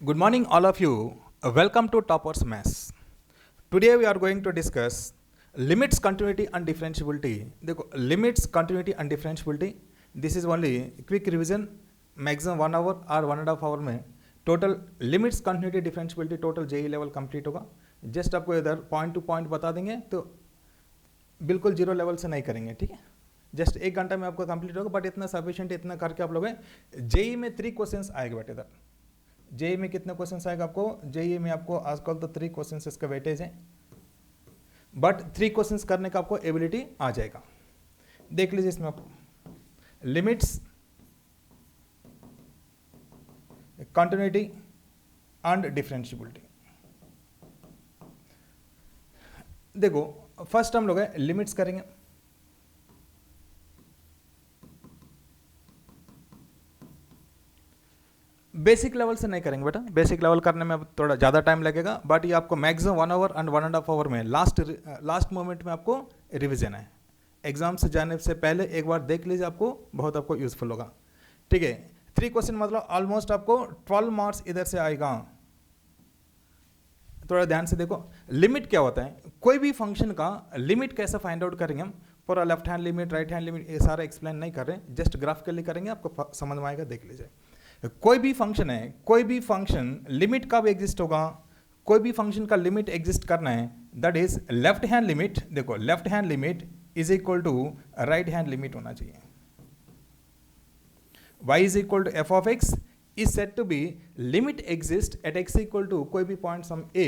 Good morning, all of you. Welcome to Toppers Maths. Today we are going to discuss limits, continuity, and differentiability. देखो limits, continuity, and differentiability. This is only quick revision. Maximum 1 hour or 1.5 hour में total limits, continuity, differentiability total JEE level complete होगा. Just आपको इधर point two point बता देंगे, तो बिल्कुल zero level से नहीं करेंगे, ठीक है. जस्ट 1 घंटा में आपको कंप्लीट होगा, बट इतना सफिशिएंट, इतना करके आप लोग जेई में 3 क्वेश्चंस आएगा बेटे. इधर जेई में कितने क्वेश्चंस आएगा आपको? जेई में आपको आजकल तो 3 क्वेश्चंस इसका वेटेज है, बट 3 क्वेश्चंस करने का आपको एबिलिटी आ जाएगा. देख लीजिए इसमें आप लिमिट्स, कंटिन्यूटी एंड डिफरेंशियबिलिटी. देखो फर्स्ट हम लोग लिमिट्स करेंगे. बेसिक लेवल से नहीं करेंगे बेटा, बेसिक लेवल करने में अब थोड़ा ज़्यादा टाइम लगेगा, बट ये आपको मैक्सिमम 1 आवर एंड 1.5 आवर में लास्ट मोमेंट में आपको रिवीजन है. एग्जाम से जाने से पहले एक बार देख लीजिए, आपको बहुत आपको यूजफुल होगा, ठीक है. 3 क्वेश्चन मतलब ऑलमोस्ट आपको 12 मार्क्स इधर से आएगा. थोड़ा ध्यान से देखो, लिमिट क्या होता है, कोई भी फंक्शन का लिमिट कैसे फाइंड आउट करेंगे हम. पूरा left hand limit, right hand limit ये सारा एक्सप्लेन नहीं कर रहे, जस्ट ग्राफिकली करेंगे, आपको समझ में आएगा. देख लीजिए, कोई भी फंक्शन है, कोई भी फंक्शन लिमिट कब एग्जिस्ट होगा, कोई भी फंक्शन का लिमिट एग्जिस्ट करना है, that is left hand limit. देखो left hand limit is equal to right hand limit होना चाहिए. y is equal to f of x is said to be limit exist at x equal to कोई भी point some a,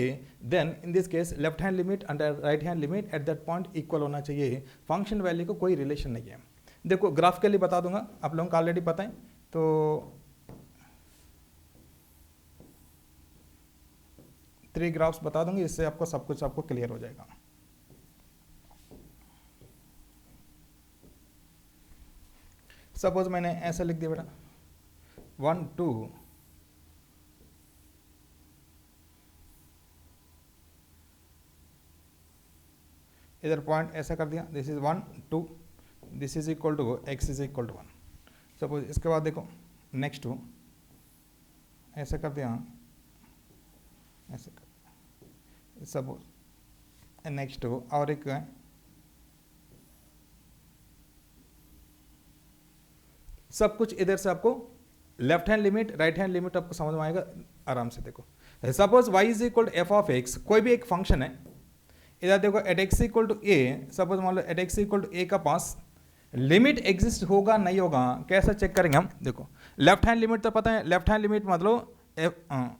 then in this case left hand limit and right hand limit at that point equal होना चाहिए. Function value को कोई relation नहीं है. देखो graphically बता दूंगा, आप लोगों को ऑलरेडी पता है, तो 3 ग्राफ्स बता दूंगी, इससे आपको सब कुछ आपको क्लियर हो जाएगा. सपोज मैंने ऐसा लिख दिया बेटा 1 2, इधर पॉइंट ऐसा कर दिया, this is 1 2, this is equal to x is equal to 1. Suppose इसके बाद देखो नेक्स्ट 2 ऐसा कर दिया, ऐसा कर, सपोज नेक्स्ट 2 और एक है, सब कुछ इधर से आपको left hand limit, right hand limit आपको समझ में आएगा आराम से. देखो suppose y is equal to f of x, कोई भी एक फंक्शन है, इधर देखो at x equal to a, suppose मान लो at x equal to a का पास लिमिट एग्जिस्ट होगा नहीं होगा, कैसा चेक करेंगे हम. देखो लेफ्ट हैंड लिमिट तो पता है, लेफ्ट हैंड लिमिट मतलब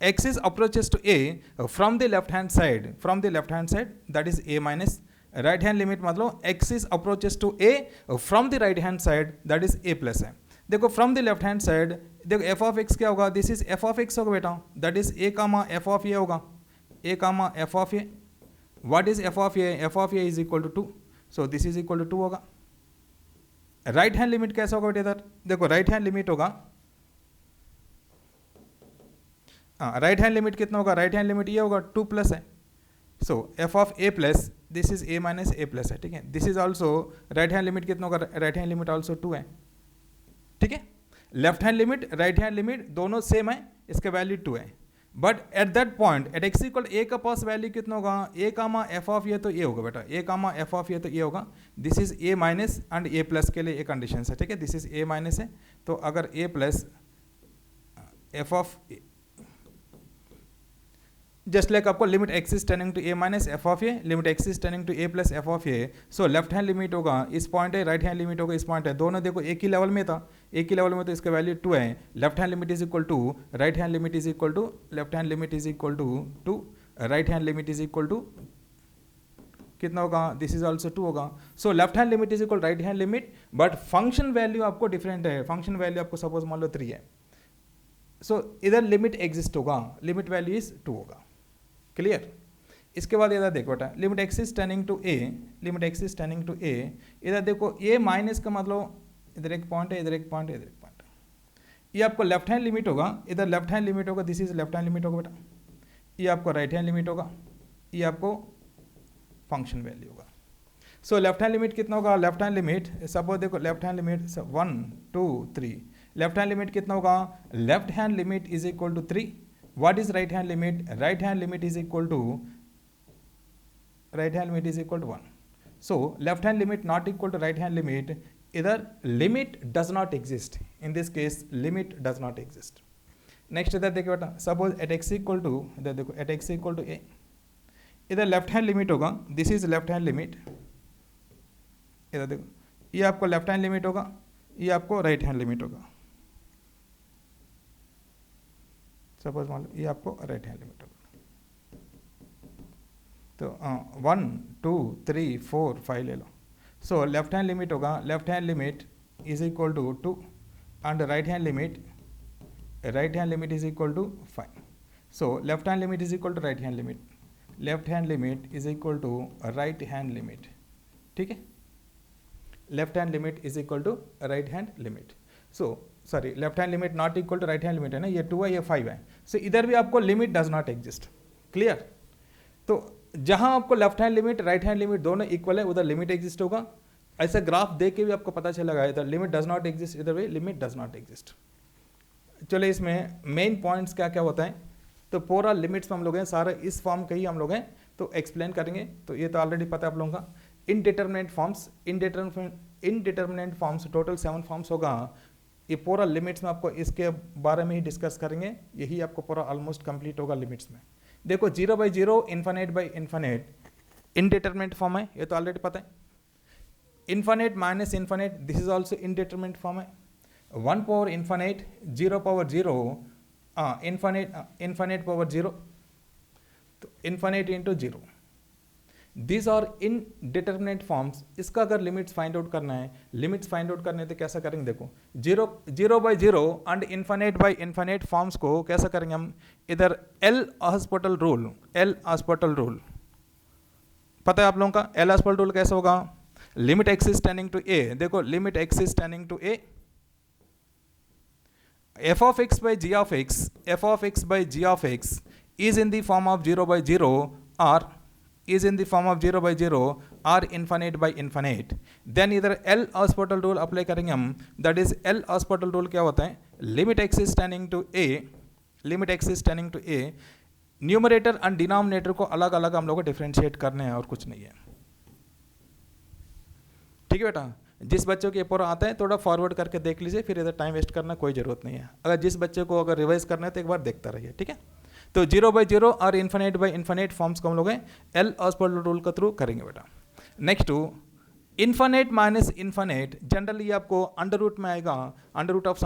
x is approaches to a from the left hand side, from the left hand side that is a minus. Right hand limit मतलब x is approaches to a from the right hand side that is a plus है. देखो from the left hand side देखो f of x क्या होगा, this is f of x होगा बेटा, that is a comma f of a होगा, a comma f of a. What is f of a? f of a is equal to 2, so this is equal to 2 होगा. Right hand limit कैसा होगा बेटा? इधर देखो right hand limit होगा, right hand limit कितना होगा, राइट हैंड लिमिट ये होगा 2 प्लस है, सो f of a plus this is a minus a plus है, ठीक है. This is also right hand limit कितना होगा, राइट हैंड लिमिट ऑल्सो 2 है, ठीक है. Left hand limit, right hand limit दोनों सेम है, इसका वैल्यू 2 है, but at that point at x equal a का पास वैल्यू कितना होगा, a comma f of a तो ये होगा बेटा, a comma f of a तो ये होगा. This is a minus and a plus के लिए एक कंडीशन है, ठीक है. दिस इज a माइनस है, तो अगर a plus f of just like आपको limit x is tending to a minus f of a, limit x is tending to a plus f of A, so left hand limit होगा इस point है, right hand limit होगा इस point है, दोनों देखो एक ही लेवल में था, एक ही लेवल में, तो इसका वैल्यू 2 है. Left hand limit is equal to right hand limit is equal to, left hand limit is equal to 2, right hand limit is equal to कितना होगा, दिस इज ऑल्सो 2 होगा. So left hand limit is equal right hand limit, but function value आपको different है. Function value आपको suppose मान लो 3 है, so इधर लिमिट एग्जिस्ट होगा, लिमिट वैल्यू इज 2 होगा. क्लियर. इसके बाद इधर देखो बेटा limit x is tending to a, limit x is tending to a, इधर देखो a माइनस का मतलब इधर एक पॉइंट है, इधर एक पॉइंट है, इधर एक पॉइंट है, ये आपको लेफ्ट हैंड लिमिट होगा, इधर लेफ्ट हैंड लिमिट होगा, this is left hand limit होगा बेटा, ये आपको राइट हैंड लिमिट होगा, ये आपको फंक्शन वैल्यू होगा. सो लेफ्ट हैंड लिमिट कितना होगा, लेफ्ट हैंड लिमिट सपोज देखो left hand limit 1 2 3, left hand limit कितना होगा, left hand limit is equal to 3. What is right hand limit, right hand limit is equal to 1. So left hand limit not equal to right hand limit, either limit does not exist. In this case limit does not exist. Next इधर देखिए बेटा, suppose at x equal to, इधर देखो at x equal to a, इधर left hand limit होगा, this is left hand limit. इधर देखो ये आपको लेफ्ट हैंड लिमिट होगा, ये आपको राइट हैंड लिमिट होगा. सपोज मान लो ये आपको राइट हैंड लिमिट होगा. तो 1 2 3 4 5 ले लो. सो लेफ्ट हैंड लिमिट होगा, left hand limit is equal to 2 and right hand limit is equal to 5. So left hand limit is equal to right hand limit, left hand limit is equal to right hand limit. ठीक है, left hand limit is equal to right hand limit. So sorry, left hand limit not equal to right hand limit है ना, ये 2 है ये 5 है. So इधर भी आपको limit does not exist. Clear. तो जहां आपको left hand limit right hand limit दोनों इक्वल है उधर लिमिट एग्जिस्ट होगा. ऐसा ग्राफ देख के भी आपको पता चलेगा इधर लिमिट डज नॉट एग्जिस्ट, इधर भी लिमिट डज नॉट एग्जिस्ट. चलो इसमें मेन पॉइंट्स क्या क्या होता है, तो पूरा लिमिट्स में हम लोग हैं सारे इस फॉर्म के ही हम लोग हैं तो एक्सप्लेन करेंगे. तो ये तो ऑलरेडी पता है आप लोगों का. Indeterminate forms, indeterminate forms total 7 forms होगा. ये पूरा लिमिट्स में आपको इसके बारे में ही डिस्कस करेंगे. यही आपको पूरा ऑलमोस्ट कंप्लीट होगा लिमिट्स में. देखो 0/0 infinite by infinite indeterminate form है, ये तो ऑलरेडी पता है. Infinite minus infinite this is also indeterminate form है. 1 power infinite, 0 power 0, infinite power 0, तो infinite into 0. These are indeterminate forms. इसका अगर लिमिट्स फाइंड आउट करना है, लिमिट्स फाइंड आउट करने तो कैसा करेंगे, देखो 0/0 and infinite by infinite forms को कैसा करेंगे हम, इधर L hospital rule, L hospital rule पता है आप लोगों का. एल हॉस्पिटल रूल कैसा होगा, limit x is tending to a. देखो limit x is tending to a, f of x by g of x, f of x by g of x is in the form of 0/0 or is in the form of 0/0 or infinite by infinite. then इधर L Hospital rule apply करेंगे हम. that is L Hospital rule क्या होता है, limit x is tending to a, limit x is tending to a, numerator and denominator को अलग अलग हम लोग को डिफ्रेंशिएट करने हैं और कुछ नहीं है. ठीक है बेटा, जिस बच्चों को ये पूरा आता है थोड़ा फॉरवर्ड करके देख लीजिए, फिर इधर टाइम वेस्ट करना कोई जरूरत नहीं है. अगर जिस बच्चे को अगर रिवाइज करना है तो एक बार देखता रहिए. ठीक है, तो 0/0 और इन्फिनिट बाई इन्फिनिट फॉर्म्स को हम लोग एल हॉस्पिटल रूल के थ्रू करेंगे बेटा. Next infinite minus infinite generally आपको अंडर रूट में आएगा, अंडर रूट ऑफ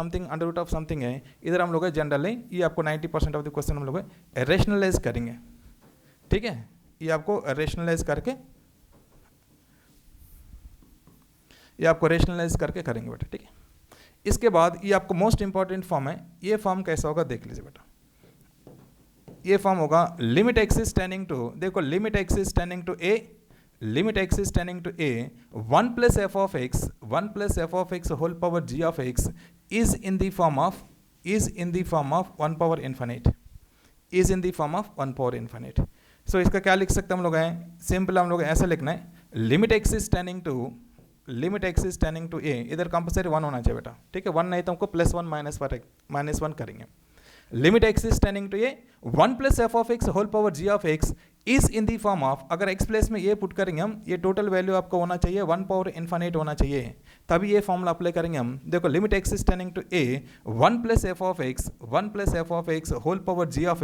समथिंग है. इधर हम लोग जनरली ये आपको 90% ऑफ द क्वेश्चन हम लोग रेशनलाइज करेंगे. ठीक है, ये आपको रेशनलाइज करके ये आपको रेशनलाइज करके करेंगे बेटा. ठीक है, इसके बाद ये आपको मोस्ट इंपॉर्टेंट फॉर्म है. ये फॉर्म कैसा होगा देख लीजिए बेटा. ये फॉर्म होगा limit x is tending to, देखो limit x is tending to a, limit x is tending to a 1 plus f of x whole power g of x is in the form of 1 power infinite, is in the form of 1 power infinite. So इसका क्या लिख सकते हैं हम लोग हैं, simple हम लोग ऐसा लिखना है, limit x is tending to a, इधर कंपल्सरी 1 होना चाहिए बेटा. ठीक है, 1 नहीं तो हमको +1 -1 करेंगे. Limit x is tending to a 1 plus f of x whole power g of x is in the form of, अगर एक्स प्लेस में ये पुट करेंगे हम, ये टोटल वैल्यू आपको होना चाहिए 1 पावर इन्फिनिट होना चाहिए, तभी ये फॉर्मूला अप्लाई करेंगे हम. देखो limit x is tending to a 1 plus f of x whole power g of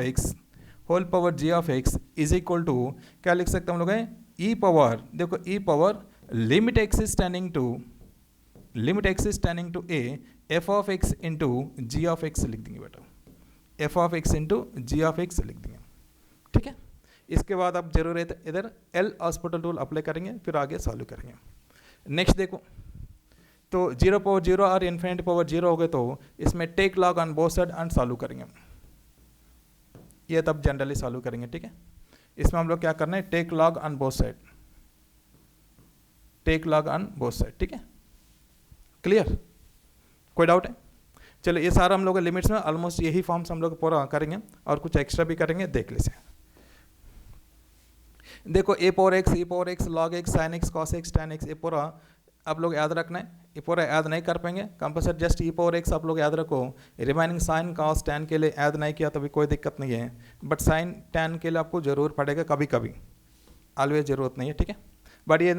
x is equal to क्या लिख सकते हैं हम लोग हैं, ई पावर, देखो e power limit x is tending to a f of x into g of x लिख देंगे बेटा, f of x into g of x लिख देंगे. ठीक है, इसके बाद आप जरूरत है इधर एल हॉस्पिटल रूल अप्लाई करेंगे, फिर आगे सॉल्व करेंगे. नेक्स्ट देखो, तो 0/0 और इन्फिनिटी पावर 0 हो गए तो इसमें take log on both side and solve करेंगे. ये तब जनरली सॉल्व करेंगे. ठीक है, इसमें हम लोग क्या करना है, take log on both side, ठीक है, क्लियर, कोई डाउट है? चलो ये सारा हम लोग लिमिट्स में ऑलमोस्ट यही फॉर्म्स हम लोग पूरा करेंगे और कुछ एक्स्ट्रा भी करेंगे, देख लीजिए. देखो a power x, log x, sin x, cos x, tan x, ये पूरा आप लोग याद रखना है, ये पूरा याद नहीं कर पाएंगे कंपल्सरी, जस्ट ई पावर एक्स आप लोग याद रखो। रिमाइनिंग साइन कॉस टैन के लिए याद नहीं किया तो भी कोई दिक्कत नहीं है, बट साइन टैन के लिए आपको ज़रूर पड़ेगा कभी कभी, ऑलवेज ज़रूरत नहीं है, ठीक है। बट ये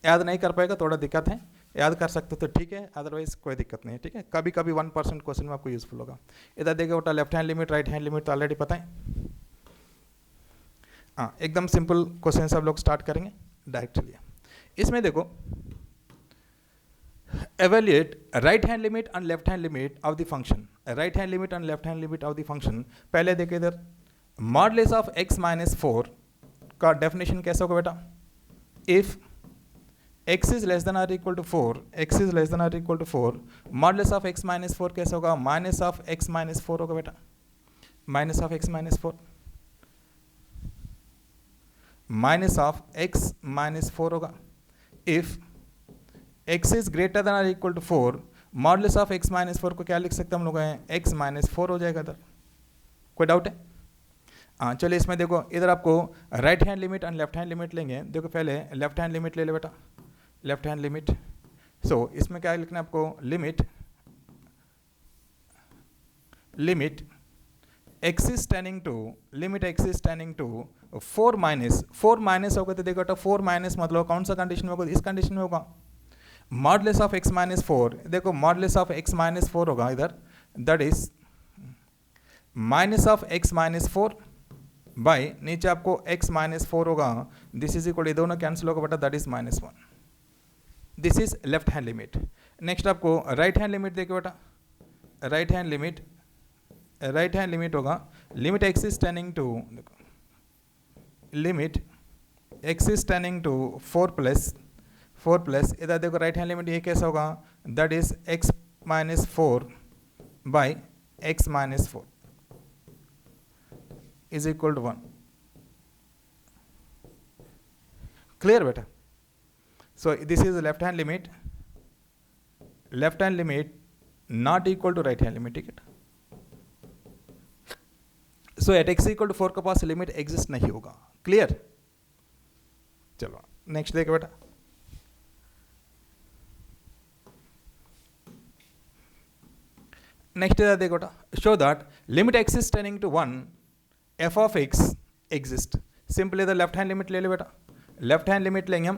याद नहीं कर पाएगा थोड़ा दिक्कत है, याद कर सकते तो ठीक है, अदरवाइज कोई दिक्कत नहीं है, ठीक है। कभी कभी 1% क्वेश्चन में आपको यूजफुल होगा। इधर देखिए बेटा left hand limit right hand limit तो ऑलरेडी पता है। हाँ, एकदम सिंपल क्वेश्चन से आप लोग स्टार्ट करेंगे डायरेक्ट। चलिए इसमें देखो, evaluate right hand limit and left hand limit of the function, right hand limit and left hand limit of the function। पहले देखिए इधर मॉडुलस ऑफ x माइनस 4 का डेफिनेशन कैसे होगा बेटा, if x is less than or equal to 4, x is less than or equal to 4, modulus of x minus 4 कैसे होगा, minus of x minus 4 होगा बेटा, minus of x minus 4, minus of x minus 4 होगा। If x is greater than or equal to 4, modulus of x minus 4 को क्या लिख सकते हैं हम लोग हैं, x माइनस 4 हो जाएगा इधर। कोई डाउट है? हाँ चलिए इसमें देखो, इधर आपको right hand limit and left hand limit लेंगे। देखो पहले लेफ्ट हैंड लिमिट ले लो बेटा, लेफ्ट हैंड लिमिट। सो इसमें क्या लिखना है आपको, limit x is tending to, limit x is tending to 4 minus होगा तो देखो बेटा 4 माइनस मतलब कौन सा कंडीशन में होगा, इस कंडीशन में होगा, मॉडुलस ऑफ x माइनस 4। देखो मॉडुलस ऑफ x माइनस 4 होगा इधर, that is minus of x minus 4 by नीचे आपको x माइनस 4 होगा, दिस इज इक्वल, ये दोनों कैंसिल होगा बेटा, that is -1। This is left hand limit. Next आपको राइट हैंड लिमिट देखो बेटा, राइट हैंड लिमिट होगा limit x is tending to, limit x is tending to 4 plus इधर देखो राइट हैंड लिमिट ये कैसा होगा, that is x minus 4 by x minus 4 is equal to 1। Clear बेटा? So this is left hand limit not equal to right hand limit, ठीक है। सो eight x equal to 4 के पास limit exist नहीं होगा। Clear? चलो नेक्स्ट देखो बेटा, next देखो बेटा, show that limit x is tending to 1 f of x exist. Simple इधर लेफ्ट हैंड लिमिट ले लो बेटा, लेफ्ट हैंड लिमिट लेंगे हम।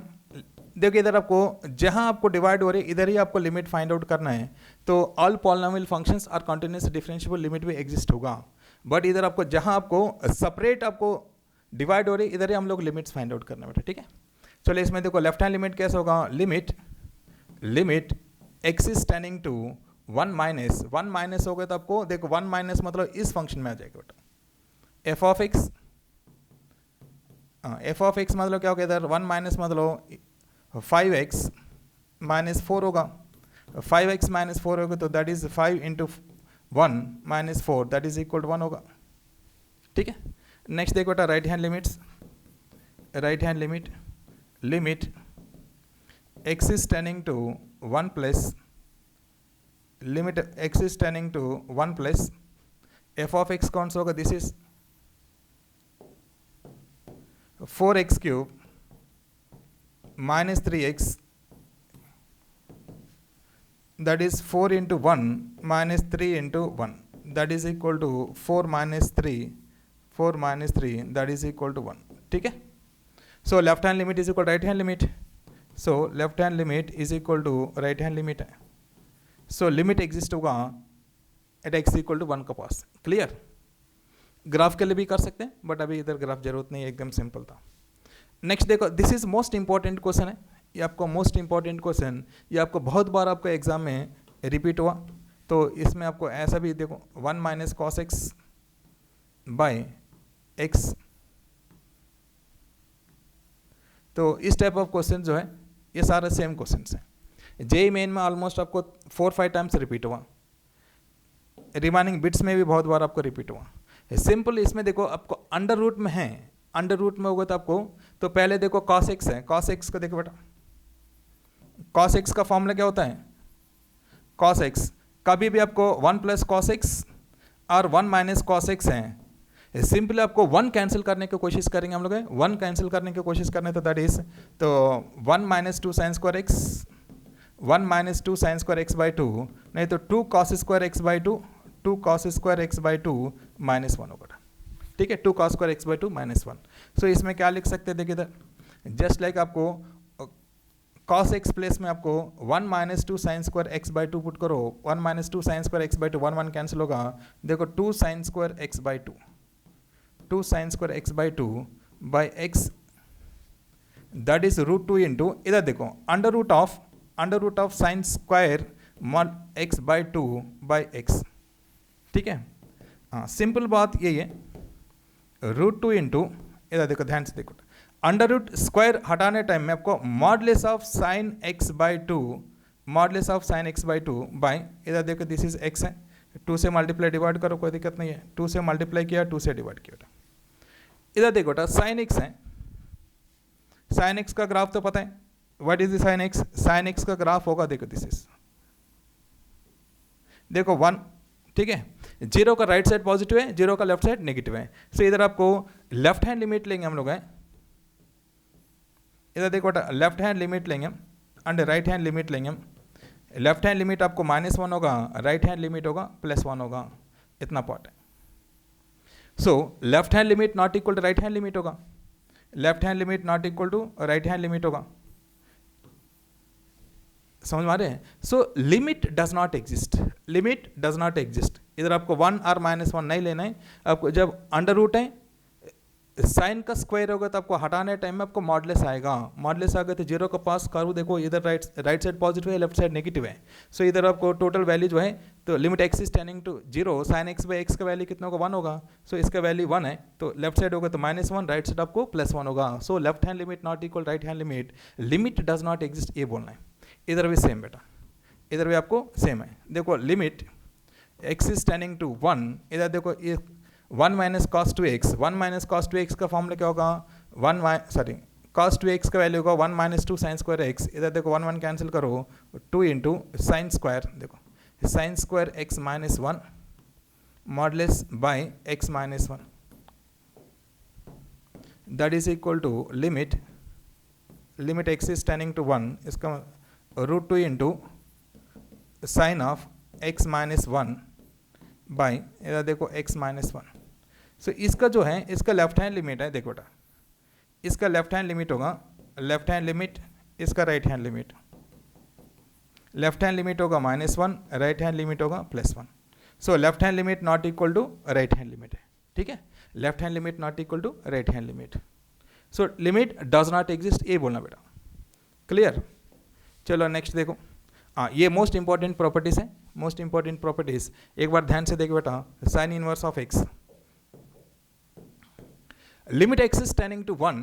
देखिए इधर आपको जहां आपको डिवाइड हो रही है इधर ही आपको लिमिट फाइंड आउट करना है, तो all polynomial functions are continuous differentiable limit भी एग्जिस्ट होगा। बट इधर आपको जहां आपको सेपरेट आपको डिवाइड हो रही इधर ही हम लोग लिमिट्स फाइंड आउट करना बेटा, ठीक है। चलो इसमें देखो लेफ्ट हैंड लिमिट कैसे होगा, limit x is tending to 1 minus हो गया तो आपको देखो 1 माइनस मतलब इस फंक्शन में आ जाएगा बेटा, f ऑफ x मतलब क्या होगा इधर 1 माइनस मतलब 5x माइनस 4 होगा, 5x माइनस 4 होगा तो that is 5 into 1 minus 4 that is equal to 1 होगा, ठीक है। नेक्स्ट देखो बेटा right hand limit x is tending to 1 plus, limit x is tending to 1 plus f of x कौन सा होगा, this is 4x cube minus 3x that is 4 into 1 minus 3 into 1 that is equal to 4 minus 3 that is equal to 1, ठीक है। so left hand limit is equal to right hand limit, so left hand limit is equal to right hand limit, so limit exist होगा at x equal to 1 का पास। Clear? Graph के लिए भी कर सकते हैं बट अभी इधर ग्राफ जरूरत नहीं है, एकदम सिंपल था। नेक्स्ट देखो, this is most important question है, ये आपको मोस्ट इंपॉर्टेंट क्वेश्चन, ये आपको बहुत बार आपको एग्जाम में रिपीट हुआ, तो इसमें आपको ऐसा भी देखो 1 minus cos x by x, तो इस टाइप ऑफ क्वेश्चन जो है ये सारे सेम क्वेश्चन हैं। जेई मेन में ऑलमोस्ट आपको 4-5 टाइम्स रिपीट हुआ, रिमाइनिंग बिट्स में भी बहुत बार आपको रिपीट हुआ। सिंपल इसमें देखो आपको अंडर रूट में है, अंडर रूट में होगा तो आपको, तो पहले देखो कॉस एक्स है, कॉस एक्स को देखो बेटा, कॉस एक्स का फॉर्मूला क्या होता है, कॉस एक्स कभी भी आपको 1 प्लस कॉस एक्स और 1 माइनस कॉस एक्स है, सिंपली आपको 1 कैंसिल करने की कोशिश करेंगे हम लोग, 1 कैंसिल करने की कोशिश करने तो दैट इज, तो 1 minus 2 sine square x 1 minus two sine square x by to, नहीं तो 2 cos square x by two, 2 cos square x by to minus 1 होगा, ठीक है, 2 cos square x by to minus 1। सो इसमें क्या लिख सकते हैं, देखिए इधर जस्ट लाइक आपको कॉस एक्स प्लेस में आपको 1 minus two sine square x by to put करो, 1 minus two sine square x by two, 1 1 cancel होगा, देखो 2 sine square x by two, 2 sine square x by two by x, that is root 2 into, इधर देखो under root of sine square mod x by two by x, ठीक है। हाँ, simple बात यही है, रूट 2 इंटू, इधर देखो ध्यान से देखो, अंडर रूट स्क्वायर हटाने टाइम में आपको modulus of sine x by to, modulus of sine x by two by, इधर देखो दिस इज एक्स है, 2 से मल्टीप्लाई डिवाइड करो, कोई दिक्कत नहीं है, 2 से मल्टीप्लाई किया, 2 से डिवाइड किया बेटा। इधर देखो बेटा साइन एक्स है, साइन एक्स का ग्राफ तो पता है, what is the sign x, sign x का ग्राफ होगा, देखो दिस इज, देखो 1, ठीक है, 0 का राइट साइड पॉजिटिव है, 0 का लेफ्ट साइड नेगेटिव है। सो इधर आपको लेफ्ट हैंड लिमिट लेंगे हम लोग हैं, इधर देखो बेटा लेफ्ट हैंड लिमिट लेंगे एंड राइट हैंड लिमिट लेंगे। लेफ्ट हैंड लिमिट आपको -1 होगा, राइट हैंड लिमिट होगा +1 होगा, इतना पार्ट है। So left hand limit not equal to right hand limit होगा, left hand limit not equal to right hand limit होगा, समझ में आ रहे हैं। So limit does not exist, limit does not exist. इधर आपको 1 और -1 नहीं लेना है, आपको जब अंडर रूट है साइन का स्क्वायर होगा तो आपको हटाने टाइम में आपको मॉडलेस आएगा, मॉडलेस आ गया तो 0 का पास करो, देखो इधर राइट साइड पॉजिटिव है, लेफ्ट साइड नेगेटिव है। सो इधर आपको टोटल वैल्यू जो है, तो limit x is tending to 0, sine x by x का वैल्यू कितना होगा, 1 होगा। सो इसका वैल्यू 1 है, तो लेफ्ट साइड होगा तो -1, राइट साइड आपको +1 होगा। So left hand limit not equal right hand limit, limit does not exist, ये बोलना है। इधर भी सेम बेटा, इधर भी आपको सेम है, देखो limit x is tending to 1, इधर देखो ये 1 minus cos 2x, 1 minus cos 2x का फॉर्मूला क्या होगा, कॉस 2x का वैल्यू होगा 1 minus two sine square x, इधर देखो 1 1 कैंसिल करो, 2 इंटू साइन स्क्वायर, देखो sine square x minus 1 modulus by x minus 1, that is equal to limit x is tending to 1, इसका root 2 into sine of x minus 1 by, इधर देखो x minus 1। सो इसका जो है, इसका लेफ्ट हैंड लिमिट है, देखो बेटा इसका लेफ्ट हैंड लिमिट होगा, लेफ्ट हैंड लिमिट, इसका right hand limit, left hand limit होगा -1, राइट हैंड लिमिट होगा +1। So left hand limit not equal to right hand limit है, ठीक है, left hand limit not equal to right hand limit. So limit does not exist, ये बोलना बेटा, clear. चलो next देखो, हाँ ये मोस्ट इंपॉर्टेंट प्रॉपर्टीज है, मोस्ट इंपॉर्टेंट प्रॉपर्टीज एक बार ध्यान से देखो बेटा, sine inverse of x, limit x is tending to 1,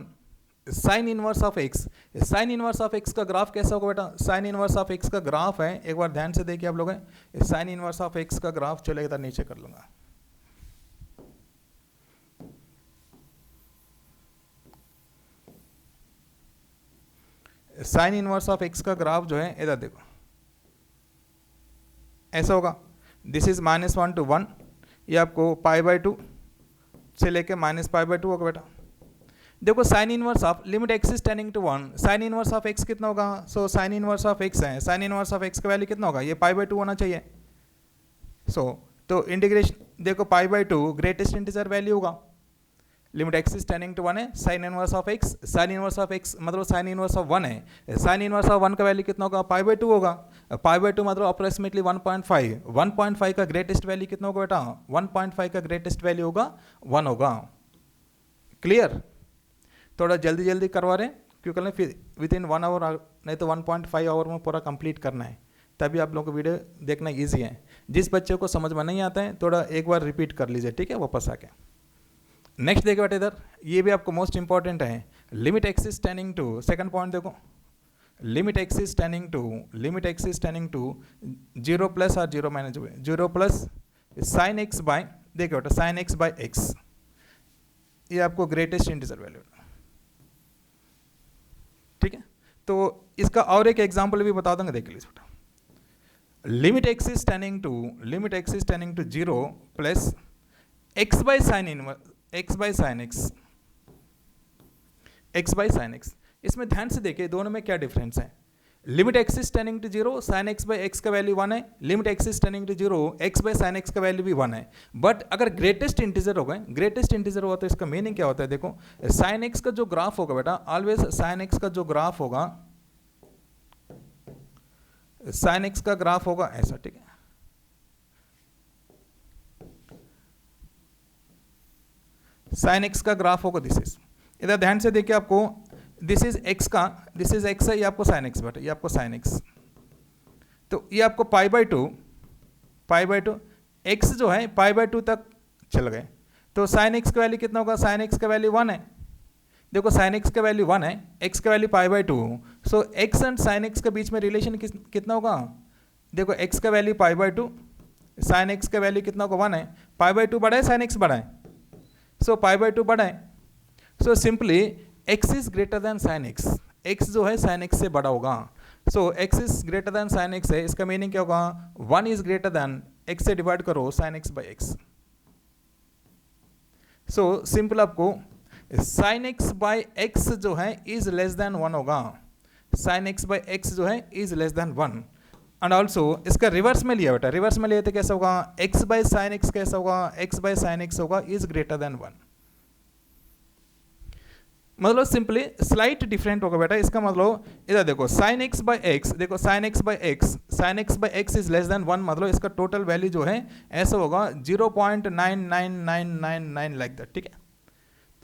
sine inverse of x, sine inverse of x का ग्राफ कैसा होगा बेटा, साइन इनवर्स ऑफ एक्स का ग्राफ है, एक बार ध्यान से देखिए आप लोग, साइन इनवर्स ऑफ एक्स का ग्राफ, चलो इधर नीचे कर लूंगा, साइन इनवर्स ऑफ एक्स का ग्राफ जो है इधर देखो ऐसा होगा, दिस इज -1 to 1, ये आपको π/2 से लेके -π/2 होगा बेटा। देखो sine inverse of limit x is tending to 1, sine inverse of x कितना होगा, so sine inverse of x है, साइन इनवर्स ऑफ एक्स का वैल्यू कितना होगा, ये π/2 होना चाहिए। सो तो इंटीग्रेशन देखो π/2 ग्रेटेस्ट इंटीजर वैल्यू होगा, limit x is tending to 1 है, sine inverse of x, sine inverse of x मतलब साइन इनवर्स ऑफ 1 है, साइन इनवर्स ऑफ 1 का वैल्यू कितना होगा, π/2 होगा, π/2 मतलब अप्रोक्सीमेटली 1.5, 1.5 का ग्रेटेस्ट वैल्यू कितना होगा बेटा, 1.5 का ग्रेटेस्ट वैल्यू होगा 1 होगा, क्लियर। थोड़ा जल्दी जल्दी करवा रहे हैं क्योंकि फिर विद इन 1 आवर, नहीं तो 1.5 आवर में पूरा कंप्लीट करना है, तभी आप लोगों को वीडियो देखना ईजी है। जिस बच्चे को समझ में नहीं आता है थोड़ा एक बार रिपीट कर लीजिए, ठीक है, वापस आके। नेक्स्ट देखो बेटा इधर, ये भी आपको मोस्ट इंपॉर्टेंट है, limit x is tending to, second point देखो, limit x is tending to 0 plus और 0 minus, 0 plus sine x by, देखो बेटा साइन एक्स बाय एक्स, ये आपको ग्रेटेस्ट इंटीजर वैल्यू, ठीक है। तो इसका और एक एग्जांपल भी बता दूंगा, देख लीजिए बेटा, limit x is tending to 0 plus x by sine inverse, x by sine x, इसमें ध्यान से देखिए दोनों में क्या डिफरेंस है, limit x is tending to zero, sine x by x का वैल्यू 1 है, limit x is tending to zero, x by sine x का वैल्यू भी 1 है। बट अगर ग्रेटेस्ट इंटीजर हो गए, ग्रेटेस्ट इंटीजर हुआ तो इसका मीनिंग क्या होता है, देखो साइन एक्स का जो ग्राफ होगा बेटा, ऑलवेज साइन एक्स का जो ग्राफ होगा, साइन एक्स का ग्राफ होगा ऐसा, ठीक है। साइन एक्स का ग्राफ होगा दिस इज, इधर ध्यान से देखिए आपको, दिस इज एक्स का, दिस इज एक्स है, ये आपको साइन एक्स बेटा, ये आपको साइन एक्स, तो ये आपको पाई बाई टू एक्स जो है पाई बाई टू तक चल गए, तो साइन एक्स का वैल्यू कितना होगा, साइन एक्स का वैल्यू 1 है, देखो साइन एक्स का वैल्यू 1 है, एक्स का value pi by two, so x and sine x के बीच में रिलेशन कितना होगा, देखो एक्स का value pi by two, sine x का वैल्यू कितना होगा 1 है, पाई बाई टू बड़ा है, साइन एक्स बड़ा है, सो पाई बाई टू बड़ा है, so simply x is greater than sine x, x जो है साइन एक्स से बड़ा होगा, so x is greater than sine x है, इसका मीनिंग क्या होगा, 1 इज ग्रेटर देन, एक्स से डिवाइड करो sine x by x, so simple आपको साइन एक्स बाई एक्स जो है इज लेस देन 1 होगा, साइन एक्स बाई एक्स जो है is less than 1, and also इसका रिवर्स में लिया बेटा, रिवर्स में लिया तो कैसा होगा, एक्स बाई साइन एक्स कैसा होगा, एक्स बाई साइन एक्स होगा इज ग्रेटर देन 1, मतलब सिंपली स्लाइट डिफरेंट होगा बेटा, इसका मतलब इधर देखो साइन एक्स बाई एक्स, देखो sine x by x, sign x by x is less than 1, मतलब इसका टोटल वैल्यू जो है ऐसा होगा 0.99999 लाइक दैट, ठीक है।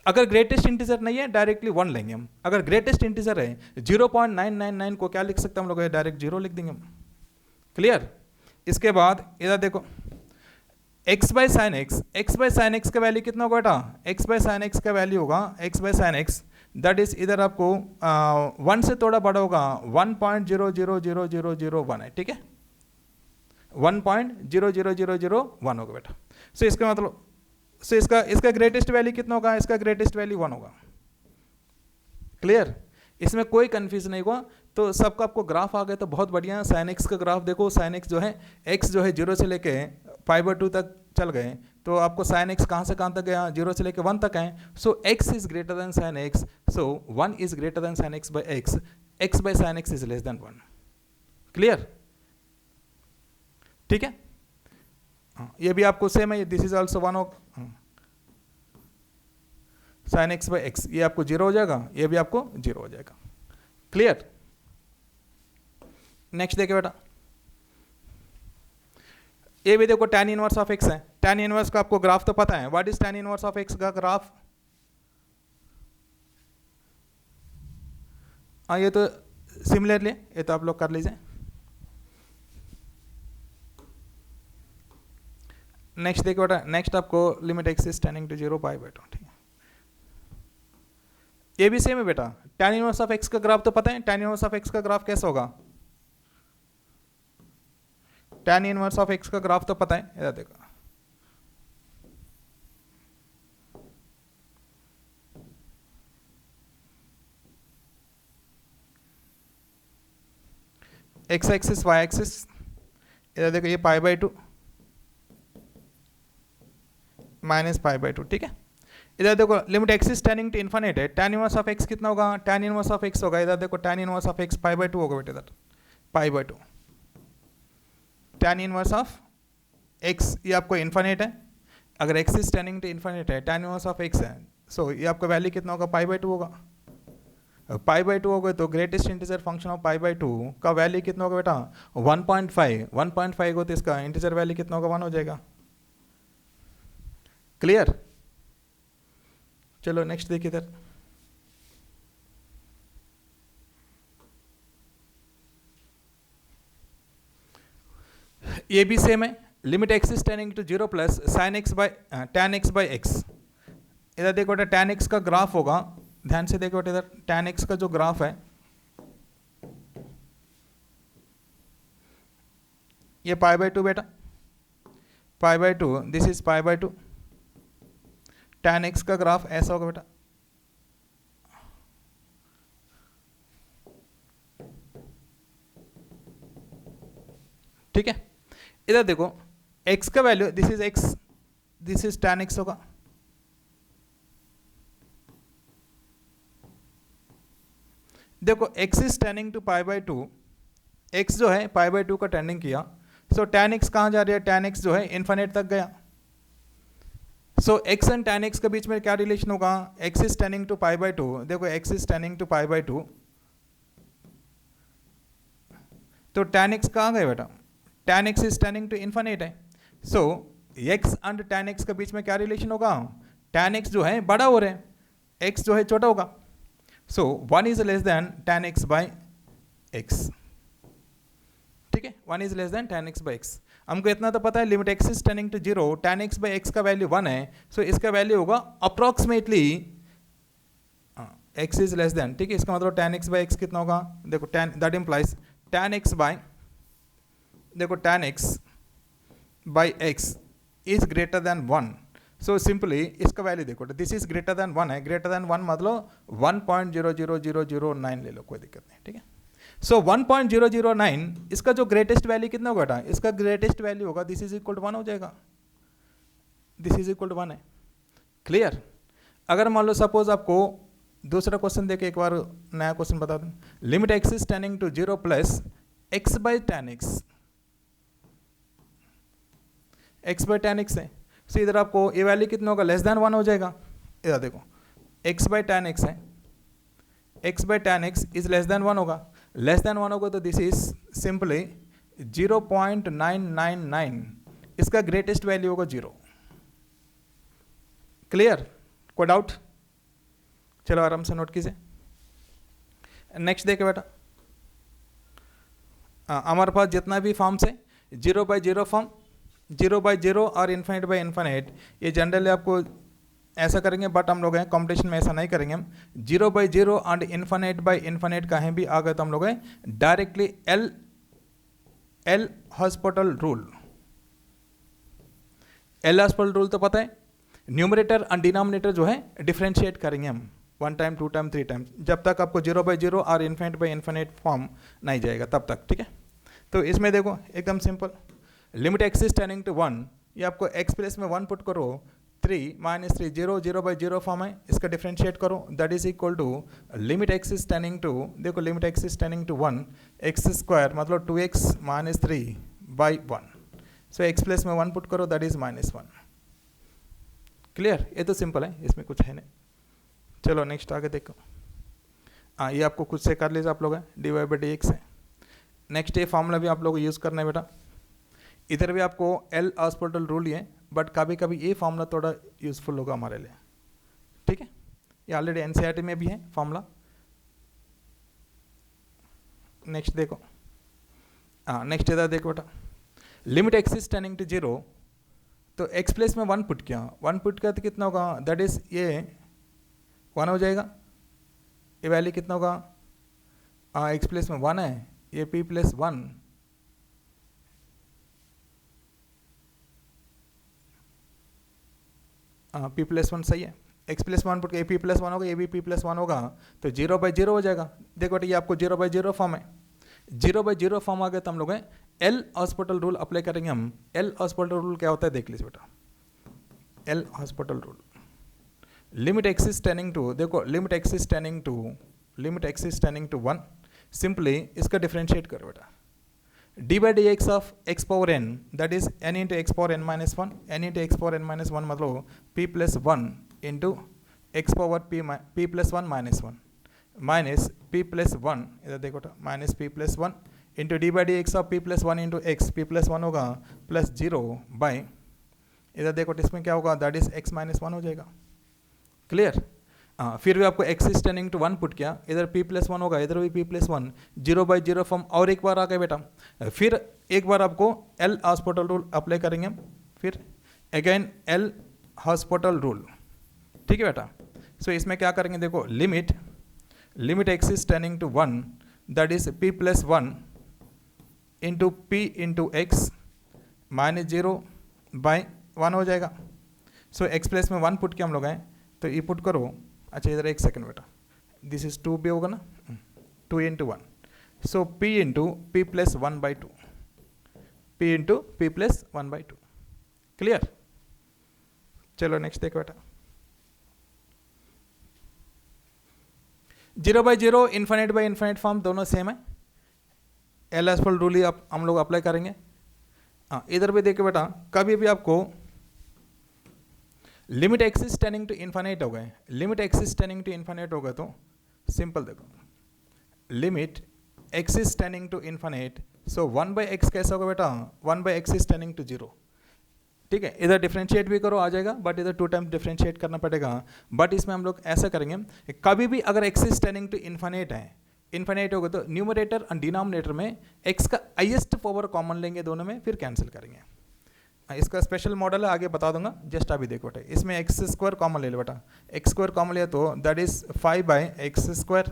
अगर ग्रेटेस्ट इंटीजर नहीं है डायरेक्टली 1 लेंगे हम, अगर ग्रेटेस्ट इंटीजर है 0.999 को क्या लिख सकते हैं हम लोग, डायरेक्ट 0 लिख देंगे हम, क्लियर। इसके बाद इधर देखो x by sine x, x by sine x का वैल्यू कितना होगा बेटा, x बाई साइन एक्स का वैल्यू होगा x by sine x, that is इधर आपको 1 से थोड़ा बड़ा होगा, 1.00001 है, ठीक है, 1.00001 होगा बेटा, सो इसका मतलब, सो इसका ग्रेटेस्ट वैल्यू कितना होगा, इसका ग्रेटेस्ट वैल्यू 1 होगा, क्लियर, इसमें कोई कंफ्यूजन नहीं हुआ, तो सबका आपको ग्राफ आ गया तो बहुत बढ़िया। साइन एक्स का ग्राफ देखो, साइन एक्स जो है, एक्स जो है 0 से लेके पाई बाई 2 तक चल गए, तो आपको साइन एक्स कहाँ से कहाँ तक गया, 0 से लेके 1 तक है, so x is greater than sine x, so 1 is greater than sine x by x, x by sine x is less than 1, clear, ठीक है। ये भी आपको सेम है, this is also 1 of sine x by x, ये आपको 0 हो जाएगा, ये भी आपको 0 हो जाएगा, क्लियर। नेक्स्ट देखिए बेटा, ये भी देखो tan इनवर्स ऑफ एक्स है, tan इनवर्स का आपको ग्राफ तो पता है, what is tan inverse of x का ग्राफ, हाँ ये तो सिमिलरली, ये तो आप लोग कर लीजिए। नेक्स्ट देखो बेटा, नेक्स्ट आपको limit x is tending to 0 pi by 2, ठीक है, ये भी सेम है बेटा, tan इनवर्स ऑफ एक्स का ग्राफ तो पता है, tan इनवर्स ऑफ एक्स का ग्राफ कैसा होगा, tan इनवर्स ऑफ एक्स का ग्राफ तो पता है, इधर देखो एक्स एक्सिस वाई एक्सिस, इधर देखो ये pi by 2 minus pi by 2, ठीक है। इधर देखो limit x is tending to infinite है, tan इनवर्स ऑफ एक्स कितना होगा, tan इनवर्स ऑफ एक्स होगा, इधर देखो tan inverse of x pi by 2 होगा बेटा, इधर pi by 2, tan inverse of x ये आपको इन्फिनिट है, अगर x is tending to infinite है, tan इनवर्स ऑफ एक्स है, सो ये आपका वैल्यू कितना होगा, पाई बाई 2 होगा, पाई बाई 2 होगा, तो greatest integer function of pi by 2 का वैल्यू कितना होगा बेटा, 1.5 हो तो इसका इंटीजर वैल्यू कितना होगा, 1 हो जाएगा, क्लियर। चलो नेक्स्ट देखिए इधर, ये भी सेम है, limit x is tending to 0 plus sine x by tan x by x, इधर देखो बेटा tan एक्स का ग्राफ होगा, ध्यान से देखो बेटा, इधर tan एक्स का जो ग्राफ है, ये पाई बाई 2 बेटा, pi by 2, this is pi by 2, tan x का ग्राफ ऐसा होगा बेटा, ठीक है। इधर देखो x का value, this is x, this is tan x होगा, देखो x is tending to pi by 2, x जो है पाई बाई 2 का टेंडिंग किया, सो tan x कहाँ जा रही है, tan x जो है इन्फिनिट तक गया। So x and tan x के बीच में क्या रिलेशन होगा, x is tending to pi by 2, देखो x is tending to pi by 2, तो tan x कहाँ गए बेटा, tan x is tending to infinite है। So x and tan x के बीच में क्या रिलेशन होगा, tan x जो है बड़ा हो रहा है, x जो है छोटा होगा। So 1 is less than tan x by x, ठीक है, 1 is less than tan x by x। हमको इतना तो पता है limit x is tending to 0, tan x by x का वैल्यू 1 है, सो इसका वैल्यू होगा approximately x is less than, ठीक है, इसका मतलब tan x बाई x कितना होगा, देखो tan that implies tan x by, देखो tan x by x is greater then 1, so simply इसका वैल्यू देखो, दिस इज ग्रेटर देन 1 है, ग्रेटर देन 1 मतलब 1.00009 ले लो, कोई दिक्कत नहीं, ठीक है। सो 1.009 इसका जो ग्रेटेस्ट वैल्यू कितना होगा, इसका ग्रेटेस्ट वैल्यू होगा दिस इज इक्वल टू 1 हो जाएगा, दिस इज इक्वल टू 1 है, क्लियर। अगर मान लो सपोज आपको दूसरा क्वेश्चन देके एक बार नया क्वेश्चन बता दूं, limit x is tending to 0 plus x by tan x, x by tan x है, सो इधर आपको ये वैल्यू कितना होगा, लेस देन 1 हो जाएगा। इधर देखो x बाई tan x है, x by tan x is less than 1 होगा, लेस देन 1 होगा तो दिस इज सिंपली 0.999, इसका ग्रेटेस्ट वैल्यू होगा 0, क्लियर, कोई डाउट, चलो आराम से नोट कीजिए। नेक्स्ट देखे बेटा, हमारे पास जितना भी फॉर्म्स है 0 बाई 0 फॉर्म, 0 बाई 0 और इन्फिनिट बाई इन्फिनिट, ये जनरली आपको ऐसा करेंगे, बट हम लोग हैं कॉम्पिटिशन में ऐसा नहीं करेंगे हम, 0 by 0 and infinite by infinite कहीं भी आ गए तो हम लोग हैं directly L hospital rule, L hospital rule तो पता है, न्यूमरेटर एंड डिनोमिनेटर जो है डिफरेंशिएट करेंगे हम 1 टाइम 2 टाइम 3 टाइम, जब तक आपको 0 बाई 0 और इन्फिनिट बाई इन्फिनिट फॉर्म नहीं जाएगा तब तक, ठीक है। तो इसमें देखो एकदम simple, limit x is tending to 1, ये आपको x प्लेस में 1 पुट करो, 3 माइनस 3 0 0 बाई 0 फॉर्म है, इसका डिफरेंशिएट करो, that is equal to limit x is tending to, देखो limit x is tending to 1, x square मतलब 2x माइनस 3 बाई 1, सो x प्लेस में 1 पुट करो, दैट इज -1, क्लियर, ये तो सिंपल है, इसमें कुछ है नहीं। चलो नेक्स्ट आगे देखो, हाँ ये आपको खुद से कर लीजिए आप लोग, dy बाई डी एक्स है। नेक्स्ट ये फॉर्मूला भी आप लोग यूज़ करना है बेटा, इधर भी आपको एल हॉस्पिटल रूल ही है, बट कभी कभी ये फॉर्मूला थोड़ा यूजफुल होगा हमारे लिए, ठीक है, ये ऑलरेडी एनसीईआरटी में भी है फॉर्मूला। नेक्स्ट देखो, हाँ नेक्स्ट इधर देखो बेटा, limit x is tending to 0, तो x प्लेस में 1 पुट किया, 1 पुट किया तो कितना होगा, दैट इज ये 1 हो जाएगा, ये वैल्यू कितना होगा, x प्लेस में 1 है, ये p प्लस 1, p प्लस 1 सही है, x प्लस 1 पुट के p प्लस 1 होगा, ये भी p प्लस 1 होगा, तो 0 बाई 0 हो जाएगा। देखो ये आपको 0 बाई 0 फॉर्म है, 0 बाई 0 फॉर्म आ गया तो हम लोग एल हॉस्पिटल रूल अप्लाई करेंगे हम। एल हॉस्पिटल रूल क्या होता है देख लीजिए बेटा, L hospital rule, limit x is tending to, देखो limit x is tending to 1, simply इसका डिफरेंशिएट करो बेटा, d by d x of x power n, that is n into x power n minus 1, n into x power n minus 1 मतलब p plus 1 into x power p plus 1 minus 1 minus p plus 1, इधर देखो minus p plus 1 into d by d x of p plus 1 into x, p plus 1 होगा plus 0 by, इधर देखो इसमें क्या होगा, that is x minus 1 हो जाएगा, क्लियर। हाँ फिर भी आपको x is tending to 1 put किया, इधर p प्लस 1 होगा, इधर भी p प्लस 1, 0 बाई 0 फॉर्म और एक बार आ गए बेटा, फिर एक बार आपको एल हॉस्पिटल रूल अप्लाई करेंगे, फिर अगेन एल हॉस्पिटल रूल, ठीक है बेटा। सो इसमें क्या करेंगे, देखो limit x is tending to 1, that is p plus 1 into p into x minus 0 by 1 हो जाएगा। सो x प्लस में 1 पुट किया हम लोग हैं, तो ये पुट करो, अच्छा इधर एक सेकंड बेटा, दिस इज 2 भी होगा ना, 2 into 1, so p into p plus 1 by 2, p into p plus 1 by 2, clear. चलो नेक्स्ट देखो बेटा, 0 by 0 infinite by infinite form दोनों सेम है, एल एसफॉल्ट रूल ही हम लोग अप्लाई करेंगे। हाँ, इधर भी देखिए बेटा, कभी भी आपको limit x is tending to infinite हो गए, limit x is tending to infinite हो गए तो सिंपल देखो, limit x is tending to infinite, so 1/x कैसा होगा बेटा, 1/x इज टेंडिंग टू 0। ठीक है, इधर डिफ्रेंशिएट भी करो आ जाएगा, बट इधर 2 टाइम्स डिफ्रेंशिएट करना पड़ेगा। बट इसमें हम लोग ऐसा करेंगे, कभी भी अगर एक्सिस टेंडिंग टू इन्फाइनाइट है, इन्फाइनाइट होगा तो न्यूमरेटर और डिनोमिनेटर में x का हाईएस्ट पावर कॉमन लेंगे दोनों में, फिर कैंसिल करेंगे। इसका स्पेशल मॉडल है, आगे बता दूंगा, जस्ट अभी देखो बेटा, इसमें x² कॉमन ले लो बेटा, x² कॉमन लिया तो दैट इज 5/x²,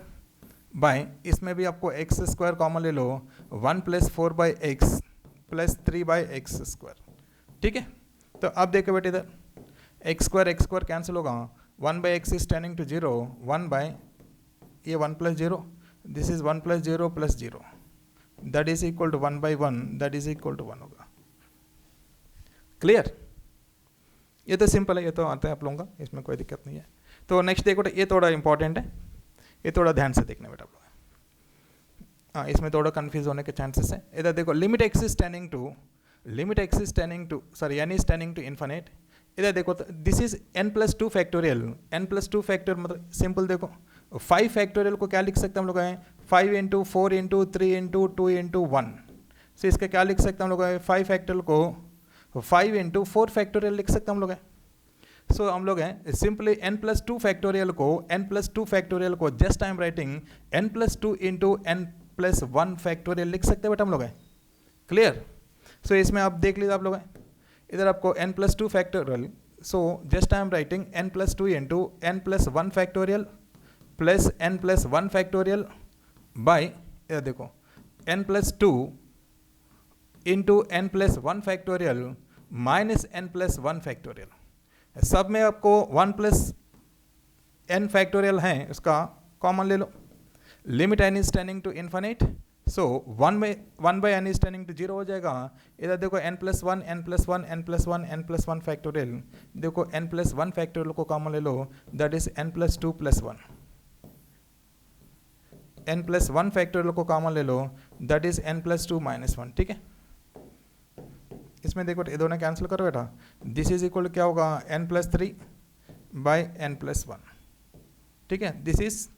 बाय इसमें भी आपको x² कॉमन ले लो, 1 + 4/x + 3/x²। ठीक है, तो अब देखो बेटे, इधर x² कैंसिल होगा, 1/x is tending to 0, 1 bye ये 1 + 0, this is 1 + 0 + 0, that is equal to 1/1, that is equal to 1 होगा। क्लियर? ये तो सिंपल है, ये तो आता है आप लोगों का, इसमें कोई दिक्कत नहीं है। तो नेक्स्ट देखो बेटा, ये थोड़ा इंपॉर्टेंट है, ये थोड़ा ध्यान से देखना बेटा आप लोग। हाँ, इसमें थोड़ा कंफ्यूज होने के चांसेस है। इधर देखो, limit x is tending to n is tending to infinite. इधर देखो, this is n + 2 factorial, n + 2 factorial मतलब सिंपल देखो, 5 फैक्टोरियल को क्या लिख सकते हैं हम लोग हैं, 5 × 4 × 3 × 2 × 1। सो इसका क्या लिख सकते हैं हम लोग हैं, 5 फैक्टोरियल को 5 × 4 फैक्टोरियल लिख सकते हैं हम लोग हैं। सो हम लोग हैं सिंपली n + 2 फैक्टोरियल को just I am writing n + 2 × n + 1 factorial लिख सकते हैं बेटा हम लोग हैं। क्लियर? सो इसमें आप देख लीजिए आप लोग हैं, इधर आपको n + 2 factorial, so just I am writing n + 2 × n + 1 factorial plus n + 1 factorial by, इधर देखो n + 2 × n + 1 factorial minus n + 1 factorial. सब में आपको 1 + n फैक्टोरियल है, उसका कॉमन ले लो। Limit n is tending to infinite, so 1/n is tending to 0 हो जाएगा। इधर देखो n + 1 n + 1 n + 1 n + 1 factorial, देखो n + 1 फैक्टोरियल को कॉमन ले लो, that is n + 2 + 1, n + 1 factorial को कॉमन ले लो, दैट इज n + 2 - 1। ठीक है, इसमें देखो ये दोनों कैंसिल करो बेटा, दिस इज इक्वल क्या होगा, n + 3/n + 1। ठीक है, this is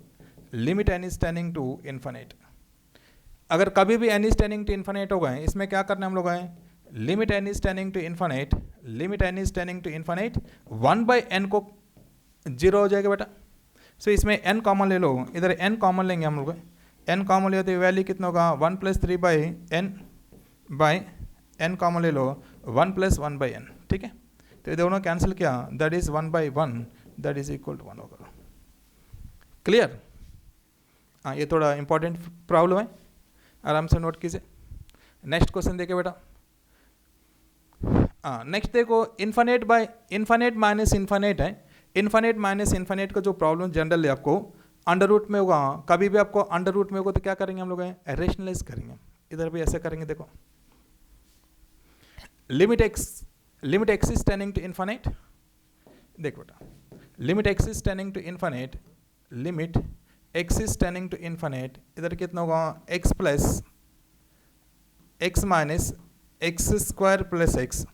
limit n is tending to infinite. अगर कभी भी n is tending to infinite हो गए, इसमें क्या करना है हम लोग हैं, limit n is tending to infinite, 1/n को 0 हो जाएगा बेटा। सो इसमें n कॉमन ले लो, इधर n कॉमन लेंगे हम लोग, n कॉमन ले तो वैल्यू कितना होगा, 1 + 3/n कॉमन ले लो, 1 + 1/n। ठीक है, तो ये दोनों कैंसिल किया, that is 1/1, that is equal to 1 होगा। क्लियर? हाँ, ये थोड़ा इंपॉर्टेंट प्रॉब्लम है, आराम से नोट कीजिए। नेक्स्ट क्वेश्चन देखिए बेटा, नेक्स्ट देखो, इन्फिनिट माइनस इन्फिनिट है, इन्फिनिट माइनस इन्फिनिट का जो प्रॉब्लम जनरली आपको अंडर रूट में होगा, कभी भी आपको अंडर रूट में होगा तो क्या करेंगे हम लोग, रेशनलाइज करेंगे। इधर भी ऐसे करेंगे, देखो limit x is tending to infinite, देखो बेटा, limit x is tending to infinite, limit x is tending to infinite, इधर कितना होगा, x + x minus x² + x।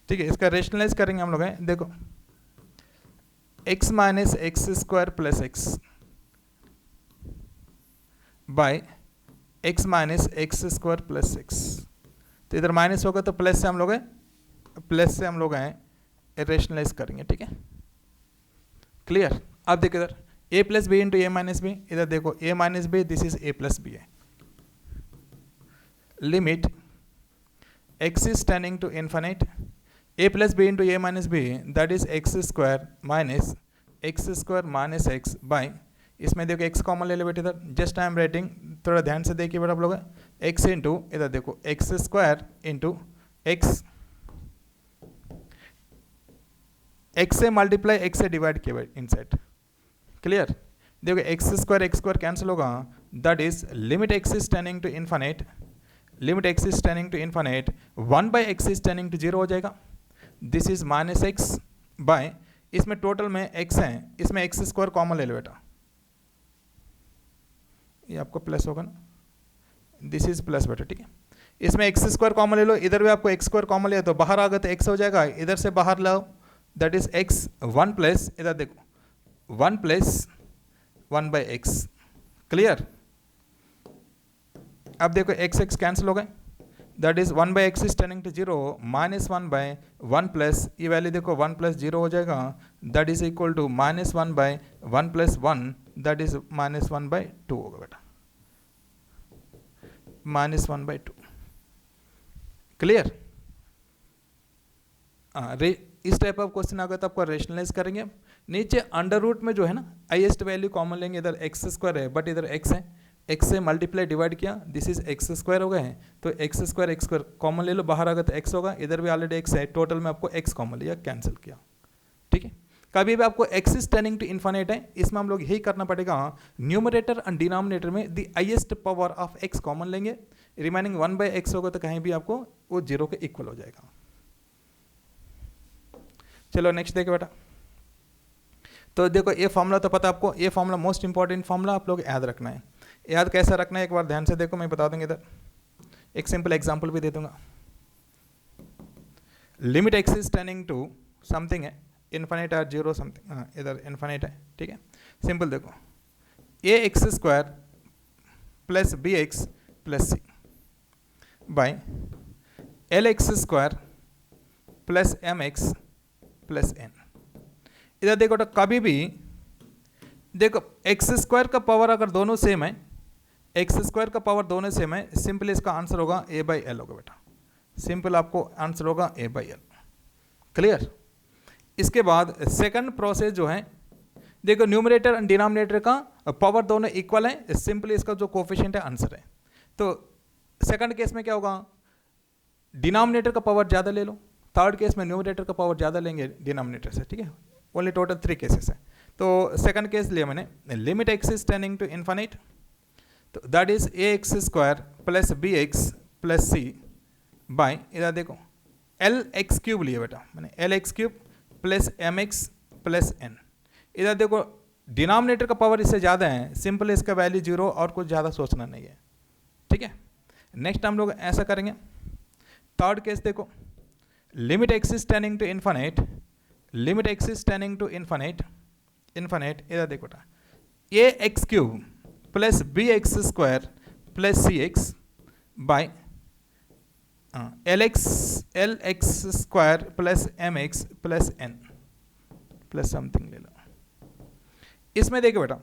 ठीक है, इसका रेशनलाइज करेंगे हम लोग हैं, देखो x minus x² + x by x minus x² + x। तो इधर माइनस होगा तो प्लस से हम लोग हैं रेशनलाइज करेंगे। ठीक है, क्लियर? अब देखो इधर a + b × a - b, इधर देखो a - b, this is a + b है। Limit x is tending to infinite, a + b × a - b, that is x² minus x² - x by, इसमें देखो x कॉमन ले लो बेटे, इधर जस्ट आई एम राइटिंग, थोड़ा ध्यान से देखिए बेटा आप लोग, x इंटू इधर देखो x² × x, x से मल्टीप्लाई x से डिवाइड किया इनसाइड। क्लियर? देखो x² कैंसिल होगा, that is limit x is tending to infinite, 1/x is tending to 0 हो जाएगा, दिस इज -x बाय, इसमें टोटल में x है, इसमें x² कॉमन ले लो बेटा, ये आपको प्लस होगा ना, दिस इज प्लस बेटा, ठीक है। इसमें एक्स स्क्वायर कॉमन ले लो, इधर भी आपको एक्स स्क्वायर कॉमन लिया तो बाहर आ गया तो एक्स हो जाएगा, इधर से बाहर लाओ दैट इज एक्स, 1 प्लस, इधर देखो 1 प्लस 1 बाई एक्स, क्लियर। अब देखो एक्स एक्स कैंसिल हो गए, that is 1 by x is tending to 0 minus 1 by 1 plus, ये वैल्यू देखो 1 प्लस 0 हो जाएगा, that is equal to minus 1 by 1 plus 1, that is minus 1 by 2 होगा बेटा, माइनस 1 बाई 2, क्लियर। इस टाइप ऑफ क्वेश्चन आ गया तो आपको रेशनलाइज करेंगे, नीचे अंडर रूट में जो है ना हाईएस्ट वैल्यू कॉमन लेंगे, इधर एक्स स्क्वायर है बट इधर एक्स है, एक्स से मल्टीप्लाई डिवाइड किया, दिस इज एक्स स्क्वायर हो गए हैं, तो एक्स स्क्वायर कॉमन ले लो, बाहर आ गया तो एक्स होगा, इधर भी ऑलरेडी एक्स है, टोटल में आपको एक्स कॉमन लिया, कैंसिल किया, ठीक है। कभी भी आपको x is tending to infinite है, इसमें हम लोग यही करना पड़ेगा, न्यूमरेटर एंड डिनोमिनेटर में the highest power of x common लेंगे, रिमेनिंग 1 बाई एक्स होगा तो कहीं भी आपको वो 0 के इक्वल हो जाएगा। चलो नेक्स्ट देखो बेटा, तो देखो ये फॉर्मूला तो पता आपको, ये फॉर्मूला मोस्ट इंपॉर्टेंट फॉर्मूला आप लोग याद रखना है। याद कैसा रखना है एक बार ध्यान से देखो, मैं बता दूंगा, इधर एक सिंपल एग्जांपल भी दे दूंगा। Limit x is tending to something है, इन्फिनिट और 0 समथिंग, हाँ इधर इन्फिनिट है, ठीक है। सिंपल देखो, a x square plus b x plus c by l x square plus m x plus n. इधर देखो तो कभी भी देखो एक्स स्क्वायर का पावर अगर दोनों सेम है, एक्स स्क्वायर का पावर दोनों सेम है, सिंपल इसका आंसर होगा ए बाई एल होगा बेटा, सिंपल आपको आंसर होगा ए बाई एल, क्लियर। इसके बाद सेकंड प्रोसेस जो है, देखो न्यूमरेटर एंड डिनोमिनेटर का पावर दोनों इक्वल है, सिंपली इसका जो कोफिशिएंट है आंसर है। तो सेकंड केस में क्या होगा, डिनोमिनेटर का पावर ज़्यादा ले लो, थर्ड केस में न्यूमरेटर का पावर ज़्यादा लेंगे डिनोमिनेटर से, ठीक है। ओनली टोटल 3 केसेस है। तो सेकंड केस लिया मैंने, limit x is tending to infinite, तो that is a x square plus b x plus c by, इधर देखो एल एक्स क्यूब लिया बेटा मैंने, l x cube plus m x plus n. इधर देखो डिनोमिनेटर का पावर इससे ज़्यादा है, सिंपल इसका वैल्यू 0 और कुछ ज़्यादा सोचना नहीं है, ठीक है। नेक्स्ट हम लोग ऐसा करेंगे, थर्ड केस देखो, limit x is tending to infinite, limit x is tending to infinite, infinite, इधर देखो बेटा a x cube plus b x square plus c x by l x square plus m x plus n plus something ले लो। इसमें देखो बेटा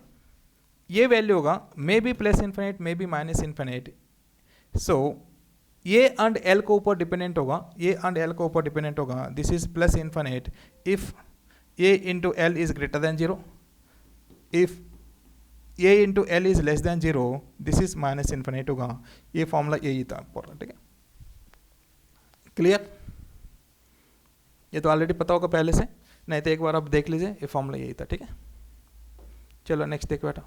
ये value होगा may be plus infinite may be minus infinite, so ये and L को ऊपर डिपेंडेंट होगा, ये एंड एल को ऊपर डिपेंडेंट होगा, this is plus infinite if A into L is greater then 0, if A into L is less than 0 this is minus infinite होगा। ये फॉर्मूला यही था पूरा, ठीक है, क्लियर। ये तो ऑलरेडी पता होगा पहले से, नहीं तो एक बार आप देख लीजिए, ये फॉर्मूला यही था, ठीक है। चलो नेक्स्ट देखो बेटा,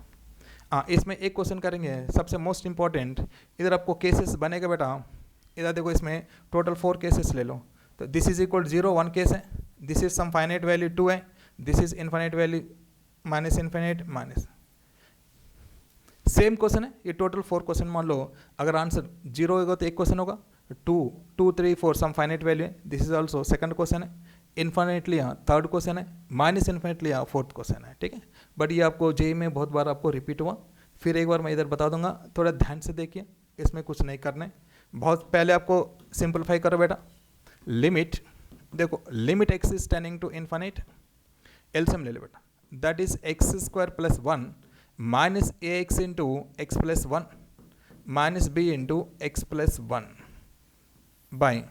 हाँ इसमें एक क्वेश्चन करेंगे सबसे मोस्ट इंपॉर्टेंट, इधर आपको केसेस बनेगा बेटा, इधर देखो इसमें टोटल 4 केसेस ले लो, तो दिस इज इक्वल 0 1 केस है, this is some finite value 2 है, this is infinite value minus infinite minus, same question है, ये टोटल 4 क्वेश्चन मान लो, अगर आंसर 0 होगा तो एक क्वेश्चन होगा, 2 2 3 4 सम फाइनाइट वैल्यू है, this is also second question है, इन्फाइनाइटली यहाँ थर्ड क्वेश्चन है, माइनस इन्फाइनाइटली यहाँ फोर्थ क्वेश्चन है, ठीक है। बट ये आपको जेई में बहुत बार आपको रिपीट हुआ, फिर एक बार मैं इधर बता दूंगा, थोड़ा ध्यान से देखिए, इसमें कुछ नहीं करना है, बहुत पहले आपको सिंपलीफाई करो बेटा, लिमिट देखो limit x is tending to infinite, LCM ले लो बेटा, that is x square plus 1 minus a x into x plus 1 minus b into x plus 1 by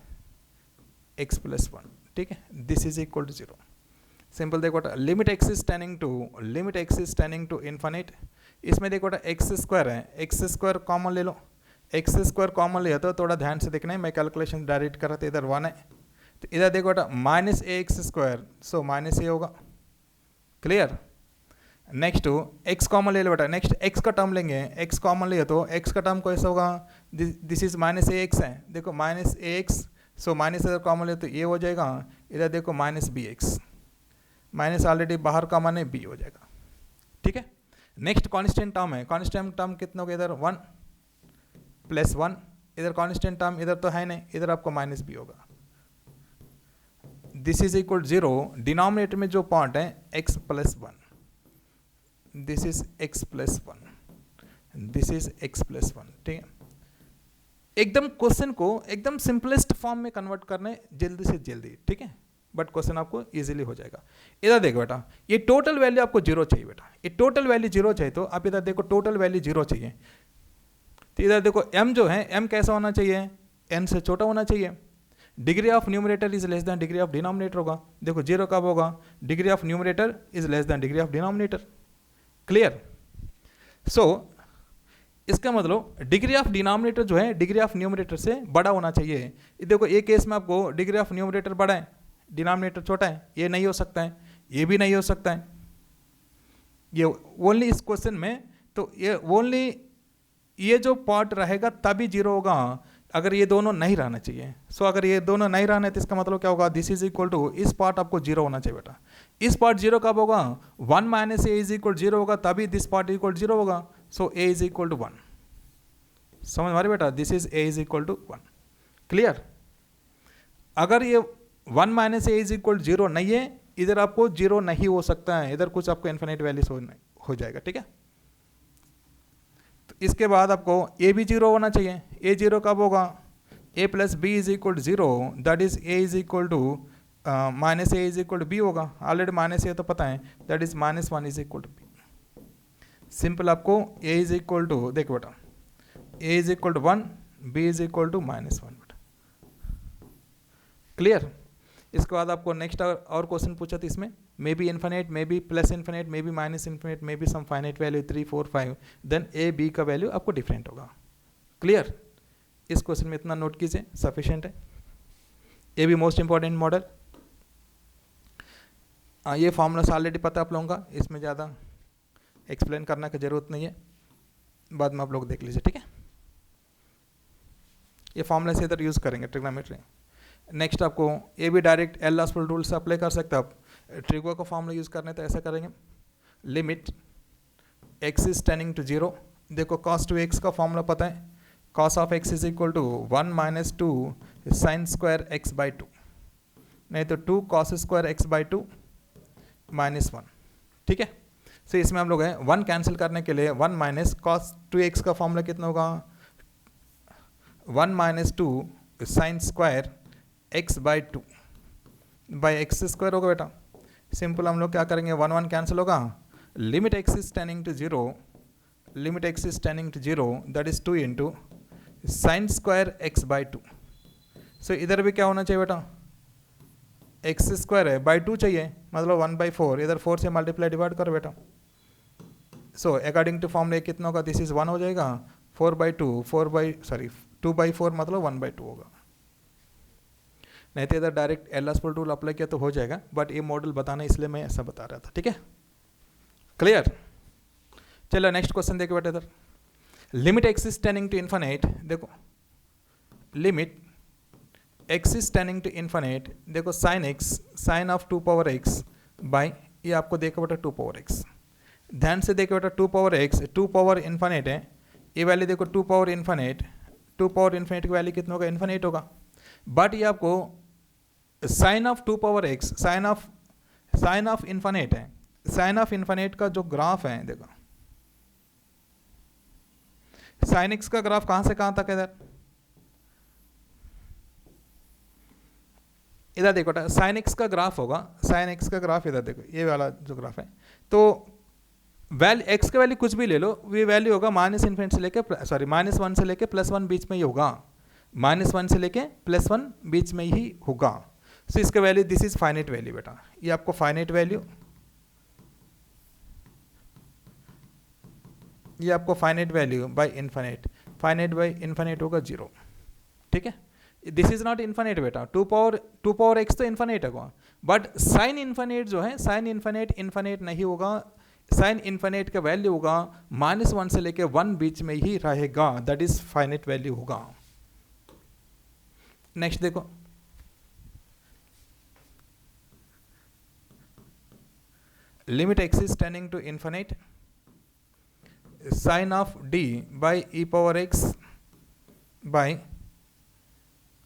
x plus 1, ठीक है, this is equal to 0। Simple देखो बेटा, limit x is tending to infinite, इसमें देखो बेटा एक्स स्क्वायर है, x square common ले लो, एक्स स्क्वायर कॉमन लिया तो थोड़ा ध्यान से देखना है, मैं कैलकुलेशन डायरेक्ट कर रहा था, इधर 1 है, तो इधर देखो बेटा minus a x square, so minus a होगा, क्लियर। नेक्स्ट एक्स कॉमन ले लो बेटा, नेक्स्ट एक्स का टर्म लेंगे, एक्स कॉमन लिया तो एक्स का टर्म कैसा होगा, this is minus a x है, देखो minus a x, so minus अगर कॉमन ले तो ये हो जाएगा, इधर देखो minus b x, minus already बाहर कॉमन है, बी हो जाएगा, ठीक है। नेक्स्ट कांस्टेंट टर्म है, कांस्टेंट टर्म कितना होगा, इधर 1 प्लस 1, इधर कांस्टेंट टर्म इधर तो है नहीं, इधर आपको माइनस बी होगा। दिस इज इक्वल 0, डिनोमिनेटर में जो पार्ट है x plus 1, this is x plus 1, this is x plus 1, ठीक है। एकदम क्वेश्चन को एकदम सिंपलेस्ट फॉर्म में कन्वर्ट करने जल्दी से जल्दी, ठीक है, बट क्वेश्चन आपको इजीली हो जाएगा। इधर देखो बेटा, ये टोटल वैल्यू आपको 0 चाहिए बेटा, ये टोटल वैल्यू 0 चाहिए, तो आप इधर देखो टोटल वैल्यू 0 चाहिए, तो इधर देखो m जो है, m कैसा होना चाहिए, n से छोटा होना चाहिए। Degree of numerator is less than degree of denominator होगा। देखो 0 कब होगा, degree of numerator is less than degree of denominator. Clear? So इसका मतलब डिग्री ऑफ डिनोमिनेटर जो है डिग्री ऑफ न्यूमरेटर से बड़ा होना चाहिए। देखो एक केस में आपको डिग्री ऑफ न्यूमरेटर बड़ा है, डिनोमिनेटर छोटा है, ये नहीं हो सकता है, ये भी नहीं हो सकता है, ये ओनली इस क्वेश्चन में, तो ये ओनली ये जो पार्ट रहेगा तभी 0 होगा, अगर ये दोनों नहीं रहना चाहिए। सो अगर ये दोनों नहीं रहना तो इसका मतलब क्या होगा, दिस इज इक्वल टू, इस पार्ट आपको 0 होना चाहिए बेटा। इस पार्ट 0 कब होगा, 1 माइनस ए इज इक्वल 0 होगा, तभी दिस पार्ट इक्वल 0 होगा। So a is equal to 1, समझ मारे बेटा, this is a is equal to 1। Clear? अगर ये 1 माइनस ए इज इक्वल 0 नहीं है, इधर आपको 0 नहीं हो सकता है, इधर कुछ आपको इन्फिनिट वैल्यू हो जाएगा, ठीक है। तो इसके बाद आपको ए भी 0 होना चाहिए। ए 0 कब होगा, a plus b is equal to 0, that is a is equal to minus a is equal to b होगा। ऑलरेडी माइनस ए तो पता है, that is minus 1 is equal to b. Simple आपको ए इज इक्वल टू, देखो बेटा, a is equal to 1, b is equal to minus 1 बेटा। Clear? इसके बाद आपको नेक्स्ट और क्वेश्चन पूछा था इसमें, may be infinite, may be plus infinite, may be minus infinite, may be some finite value 3 4 5, then a b का value आपको डिफरेंट होगा। क्लियर? इस क्वेश्चन में इतना नोट कीजिए, सफिशिएंट है। A b most important model. ये फॉर्मूला ऑलरेडी पता आप लोगों का, इसमें ज़्यादा एक्सप्लेन करने की जरूरत नहीं है, बाद में आप लोग देख लीजिए, ठीक है। ये फॉर्मूला से इधर यूज़ करेंगे ट्रिग्नोमेट्री। नेक्स्ट आपको ये भी डायरेक्ट एल हॉस्पिटल रूल से अप्लाई कर सकते हैं आप। ट्रिगो का फॉर्मूला यूज़ करने तो ऐसा करेंगे, limit x is tending to 0। देखो cos 2x का फॉर्मूला पता है, cos of x is equal to 1 minus 2 sine square x by 2, नहीं तो 2 cos square x by 2 minus 1, ठीक है। सो इसमें हम लोग हैं 1 कैंसिल करने के लिए 1 माइनस cos 2x का फॉर्मूला कितना होगा, 1 minus 2 sine square x by 2 by x square होगा बेटा। सिंपल हम लोग क्या करेंगे, 1 1 कैंसिल होगा, limit x is tending to 0, limit x is tending to 0, that is 2 into sine square x by 2। सो इधर भी क्या होना चाहिए बेटा, एक्स स्क्वायर है बाई 2 चाहिए, मतलब 1 बाई 4, इधर 4 से मल्टीप्लाई डिवाइड करो बेटा। सो अकॉर्डिंग टू फॉर्मूला कितना होगा, दिस इज 1 हो जाएगा, 4 बाई 2 बाई 4 मतलब 1 बाई 2 होगा। नहीं तो इधर direct L hospital rule apply किया तो हो जाएगा, बट ये मॉडल बताना इसलिए मैं ऐसा बता रहा था, ठीक है। क्लियर? चलो नेक्स्ट क्वेश्चन देखो बेटा, इधर limit x is tending to infinite. देखो limit x is tending to infinite, देखो sine x, sine of 2 power x by, ये आपको देखो बेटा 2 पावर एक्स, ध्यान से देखो बेटा 2 पावर एक्स, 2 पावर इन्फिनिट है, ये वैल्यू देखो 2 पावर इन्फिनिट, 2 पावर इन्फिनिट की वैल्यू कितना होगा, इन्फिनिट होगा। बट ये आपको sine of 2 power x, sine of infinite है, साइन ऑफ इन्फिनिट का जो ग्राफ है, देखो साइन एक्स का ग्राफ कहां से कहां तक है, इधर देखो साइन एक्स का ग्राफ होगा, साइन एक्स का ग्राफ इधर देखो, ये वाला जो ग्राफ है, तो वैल्यू एक्स का वैल्यू कुछ भी ले लो, ये वैल्यू होगा माइनस इन्फिनिट से लेके -1 से लेके +1 बीच में ही होगा, -1 से लेके +1 बीच में ही होगा। सो इसका value, this is finite value बेटा, ये आपको फाइनाइट वैल्यू, ये आपको finite value by infinite, finite by infinite होगा 0, ठीक है। दिस इज नॉट इन्फिनिट बेटा, 2 पावर एक्स तो इन्फिनिट होगा, बट साइन इन्फिनिट जो है, साइन इन्फिनिट नहीं होगा, साइन इन्फिनिट का वैल्यू होगा -1 से लेके 1 बीच में ही रहेगा, दैट इज फाइनाइट वैल्यू होगा। नेक्स्ट देखो, limit x is tending to infinite, sine of d by e power x by,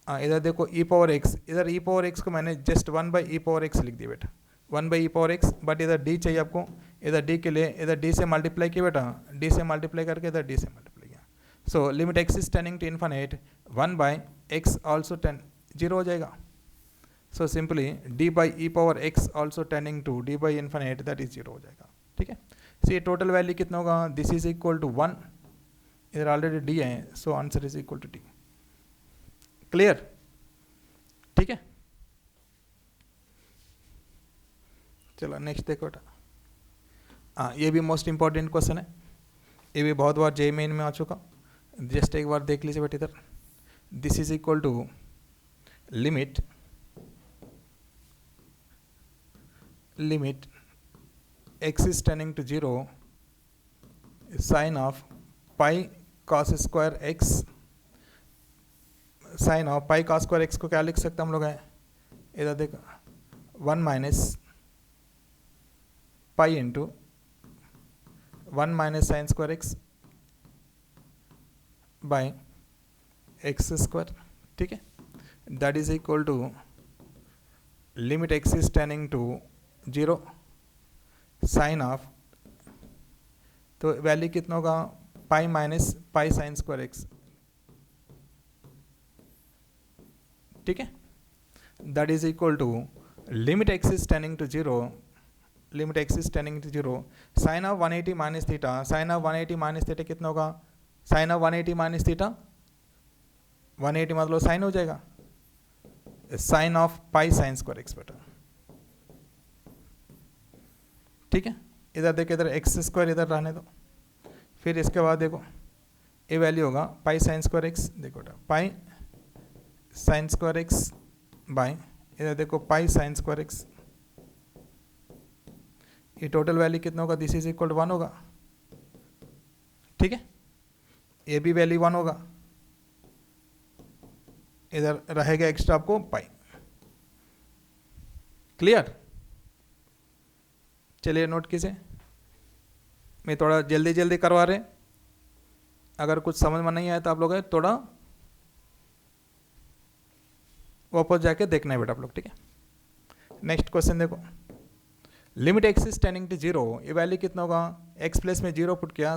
इधर देखो ई पावर एक्स, इधर ई पावर एक्स को मैंने just 1 by e power x लिख दिया बेटा, 1 by e power x, but इधर डी चाहिए आपको, इधर डी के लिए इधर डी से मल्टीप्लाई किया बेटा, डी से मल्टीप्लाई करके इधर डी से मल्टीप्लाई किया, so limit x is tending to infinite 1 by x also 0 हो जाएगा, so simply d by e power x also tending to d by infinite that is 0 हो जाएगा, ठीक है। सो ये टोटल वैल्यू कितना होगा, दिस इज इक्वल टू 1, इधर ऑलरेडी डी है, so answer is equal to d, clear, ठीक है। चलो नेक्स्ट देखो बेटा, ये भी मोस्ट इंपॉर्टेंट क्वेश्चन है, ये भी बहुत बार जे मेन में आ चुका, जस्ट एक बार देख लीजिए बेटा, इधर this is equal to limit x is tending to 0 sin of pi cos square x, sine of pi cos square x को क्या लिख सकते हैं हम लोग हैं, इधर देखो 1 माइनस pi into 1 minus sine square x by x square, ठीक है, that is equal to limit x is tending to 0 sine of, तो वैल्यू कितना होगा, pi minus pi sine square x, ठीक है, that is equal to limit x is tending to 0, limit x is tending to 0 sine of 180 minus theta, sine of 180 minus theta कितना होगा, sign of 180 minus theta, 180 मतलब sine हो जाएगा sine of pi sine square x बेटा, ठीक है। इधर देखो, इधर एक्स स्क्वायर इधर रहने दो, फिर इसके बाद देखो ये वैल्यू होगा पाई साइन स्क्वायर एक्स, देखो बेटा पाई साइन स्क्वायर एक्स बाई, इधर देखो पाई साइन स्क्वायर एक्स, ये टोटल वैल्यू कितना होगा, दिस इज इक्वल टू 1 होगा, ठीक है, ये भी वैल्यू 1 होगा, इधर रहेगा एक्स्ट्रा आपको पाई, क्लियर। चलिए नोट कीजिए, मैं थोड़ा जल्दी जल्दी करवा रहे, अगर कुछ समझ में नहीं आया तो आप लोग थोड़ा वापस जाके देखना है बेटा आप लोग, ठीक है। नेक्स्ट क्वेश्चन देखो, limit x is tending to 0, ये वैल्यू कितना होगा, एक्स प्लेस में 0 पुट किया,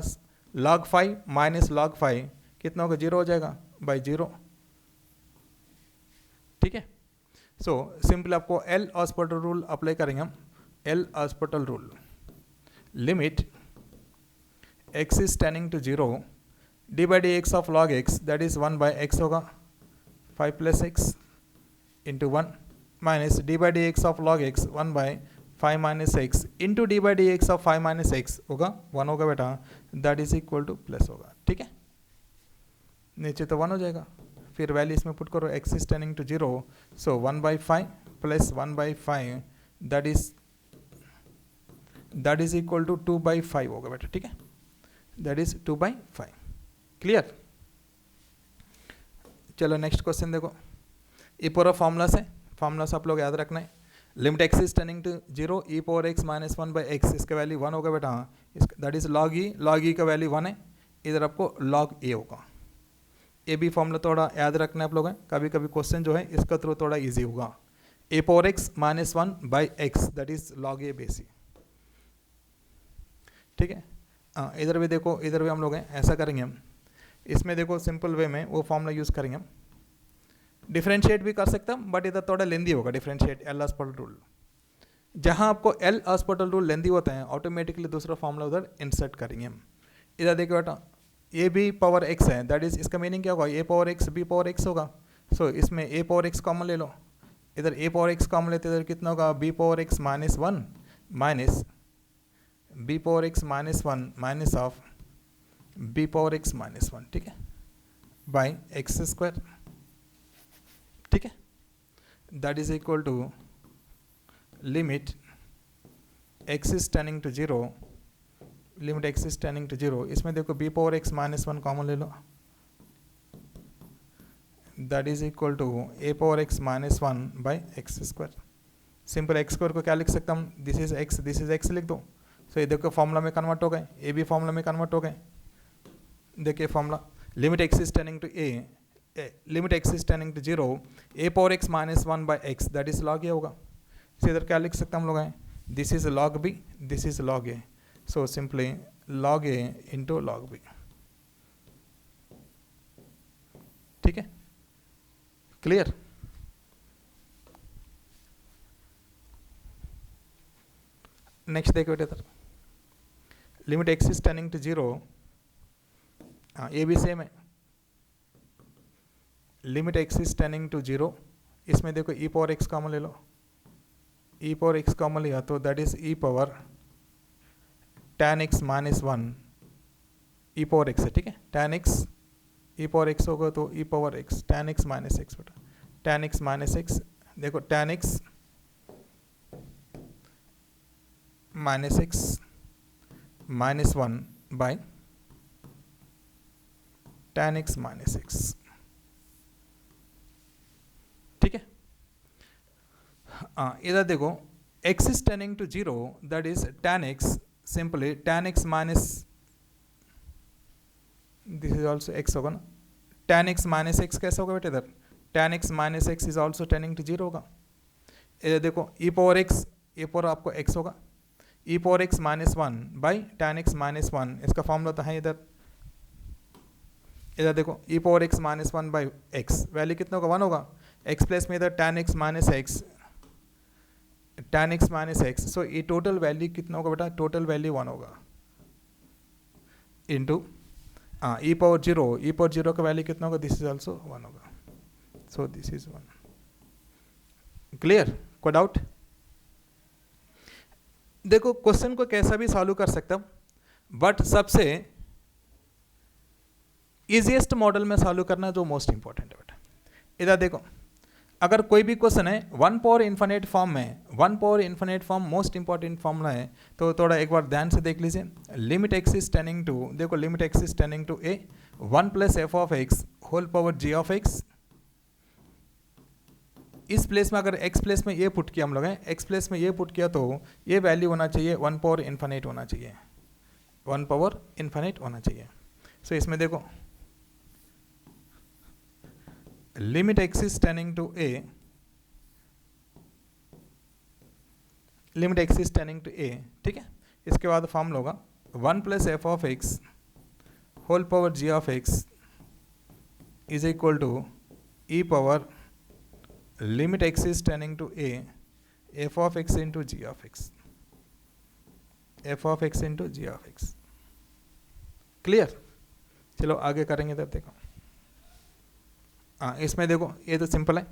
log 5 माइनस log 5 कितना होगा, 0 हो जाएगा बाई 0, ठीक है। सो सिंपल आपको एल हॉस्पिटल रूल अप्लाई करेंगे हम, L hospital rule, limit x is tending to 0 d by d x of log x that is 1 by x होगा 5 plus x into 1 minus d by d x of log x 1 by 5 minus x into d by d x of 5 minus x होगा 1 होगा बेटा, that is equal two plus होगा, ठीक है, नीचे तो 1 हो जाएगा, फिर वैल्यू इसमें पुट करो, x is tending to 0, so 1 by 5 plus 1 by 5 that is equal to 2 by 5 होगा बेटा, ठीक है, दैट इज 2 बाई 5, क्लियर। चलो नेक्स्ट क्वेश्चन देखो, ये पूरा फॉर्मूला से, फॉर्मूला से आप लोग याद रखना है, limit x is tending to 0 e power x minus 1 by x, इसका वैल्यू 1 होगा बेटा, दैट इज log e का वैल्यू 1 है, इधर आपको log a होगा, ये भी फॉर्मूला थोड़ा याद रखना है आप लोग, कभी कभी क्वेश्चन जो है इसका थ्रू थोड़ा इजी होगा, a power x minus 1 by x that is log a base, ठीक है। इधर भी देखो, इधर भी हम लोग हैं ऐसा करेंगे हम, इसमें देखो सिंपल वे में वो फॉर्मूला यूज़ करेंगे हम, डिफरेंशिएट भी कर सकते हैं बट इधर थोड़ा लेंदी होगा डिफरेंशिएट, एल हॉस्पिटल रूल, जहाँ आपको एल हॉस्पिटल रूल लेंदी होता है ऑटोमेटिकली दूसरा फॉर्मूला उधर इंसर्ट करेंगे हम, इधर देखो बेटा ए बी पावर एक्स है, दैट इज इसका मीनिंग क्या होगा, a power x b power x होगा, सो इसमें ए पावर एक्स कॉमन ले लो, इधर ए पावर एक्स कॉमन लेते इधर कितना होगा, b power x minus 1 minus b power x minus 1 minus of b power x minus 1, ठीक है, बाई एक्स स्क्वायर, ठीक है, that is equal to limit x is tending to 0, limit x is tending to 0, इसमें देखो b power x minus 1 common ले लो, that is equal to a power x minus 1 by x square, simple x square को क्या लिख सकता हूँ, this is x लिख दो, सो ये देखो फॉर्मूला में कन्वर्ट हो गए, ए भी फॉर्मूला में कन्वर्ट हो गए। देखिए formula limit x is tending to a, limit x is tending to 0 a power x minus 1 by x that is log a होगा। इसे इधर क्या लिख सकते हैं हम लोग हैं, this is log b, this is log a, so simply log a into log b. ठीक है, क्लियर। नेक्स्ट देखो बेटे इधर, limit x is tending to 0, हाँ ये भी सेम है, limit x is tending to 0, इसमें देखो ई पावर एक्स कॉमन ले लो, ई पावर एक्स कॉमन लिया तो that is e power tan x minus 1 e power x है। ठीक है, tan x e power x होगा तो e power x tan x minus x बेटा, tan x माइनस एक्स, देखो tan x minus x minus 1 by tan x minus x. ठीक है, इधर देखो x is tending to 0 that is tan x, simply tan x minus, this is also x होगा ना, tan x minus x कैसा होगा बेटे इधर, tan x minus x is also tending to 0 होगा। इधर देखो e power x, e power आपको x होगा, e power x minus 1 by tan x minus 1, इसका फॉर्मूला तो है इधर। इधर देखो e power x minus 1 by x, value कितना होगा 1 होगा, x प्लस में इधर tan x minus x, tan x minus x, so ये टोटल वैल्यू कितना होगा बेटा, टोटल वैल्यू 1 होगा इंटू ई पावर 0, ई पावर 0 का वैल्यू कितना होगा, दिस इज ऑल्सो 1 होगा, सो दिस इज 1। क्लियर, कोई डाउट। देखो क्वेश्चन को कैसा भी सॉल्व कर सकता हूं, बट सबसे इजीएस्ट मॉडल में सॉल्व करना जो मोस्ट इंपॉर्टेंट है बेटा। इधर देखो अगर कोई भी क्वेश्चन है वन पावर इन्फिनिट फॉर्म में, one power infinite form most important formula है, तो थोड़ा एक बार ध्यान से देख लीजिए। Limit x is tending to, देखो limit x is tending to a 1 plus f of x whole power g of x. इस प्लेस में अगर एक्स प्लेस में ये पुट किया हम लोग हैं, एक्स प्लेस में ये पुट किया तो ये वैल्यू होना चाहिए 1 पावर इन्फिनिट होना चाहिए, 1 पावर इन्फिनिट होना चाहिए। सो इसमें देखो limit x is tending to a, limit x is tending to a, ठीक है। इसके बाद फॉर्मूला होगा 1 plus f of x whole power g of x is equal to e power limit x is tending to a f of x into g of x, f of x into g of x. Clear, चलो आगे करेंगे। तब देखो हाँ, इसमें देखो ये तो सिंपल है,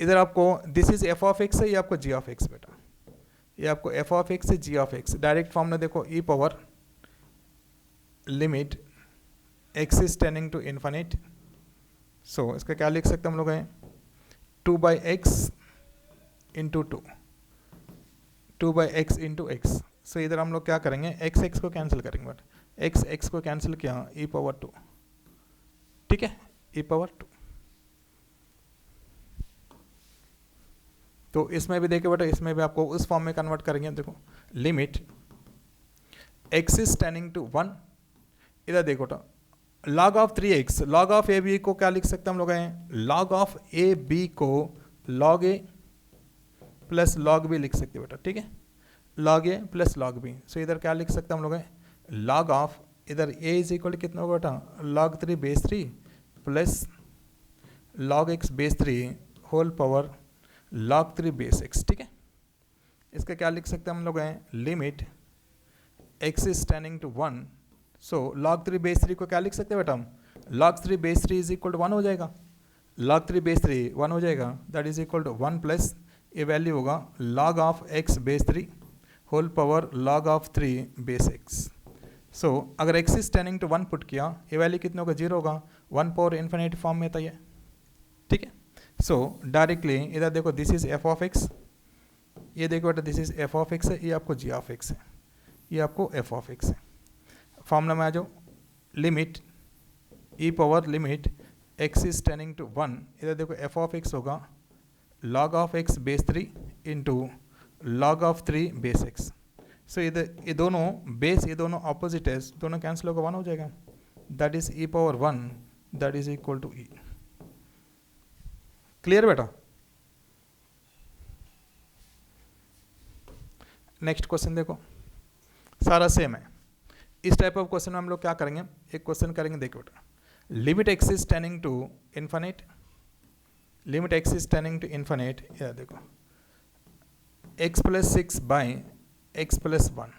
इधर आपको this is f of x है, ये आपको जी ऑफ एक्स बेटा, ये आपको एफ ऑफ एक्स है g of x. Direct formula देखो e power limit x is tending to infinite, so इसका क्या लिख सकते हम लोग हैं 2 by x into 2 by x into x. So इधर हम लोग क्या करेंगे, एक्स एक्स को कैंसिल करेंगे, बट एक्स एक्स को कैंसिल किया ई पावर 2, ठीक है, ई पावर 2। तो इसमें भी देखिए बेटा, इसमें भी आपको उस फॉर्म में कन्वर्ट करेंगे। देखो limit x is tending to 1, इधर देखो तो log of 3x, log of a b को क्या लिख सकते हैं हम लोग हैं, लॉग ऑफ ए बी को log a plus log b लिख सकते हैं बेटा, ठीक है, log a plus log b. So इधर क्या लिख सकते हैं हम लोग हैं, लॉग ऑफ इधर ए इज इक्वल कितना होगा बेटा, log 3 base 3 plus log x base 3 whole power log 3 base x, ठीक है। इसका क्या लिख सकते हैं हम लोग हैं, limit x is tending to 1, so log 3 base 3 को क्या लिख सकते हैं बेटा हम, log 3 base 3 is equal to 1 हो जाएगा, लॉग 3 बेस 3 1 हो जाएगा, that is equal to 1 plus ये वैल्यू होगा log of x base 3 whole power log of 3 base x. So अगर x is tending to 1 put किया, ये वैल्यू कितना होगा 0 होगा, 1 पावर इन्फिनिटी फॉर्म में था ये, ठीक है। सो डायरेक्टली इधर देखो this is f of x, ये देखो बेटा this is f of x है, ये आपको जी ऑफ एक्स है, ये आपको एफ ऑफ एक्स है। फॉर्मूला में आ जाओ, limit e power limit x is tending to 1, इधर देखो एफ ऑफ एक्स होगा log of x base 3 into log of 3 base x. So ये दोनों बेस, ये दोनों ऑपोजिट है, दोनों कैंसिल होकर 1 हो जाएगा, that is e power 1 that is equal to e। Clear बेटा? नेक्स्ट क्वेश्चन देखो, सारा सेम है। इस टाइप ऑफ क्वेश्चन में हम लोग क्या करेंगे, एक क्वेश्चन करेंगे, देखो बेटा, limit x is tending to infinite, limit x is tending to infinite, या देखो x plus 6 by x plus 1,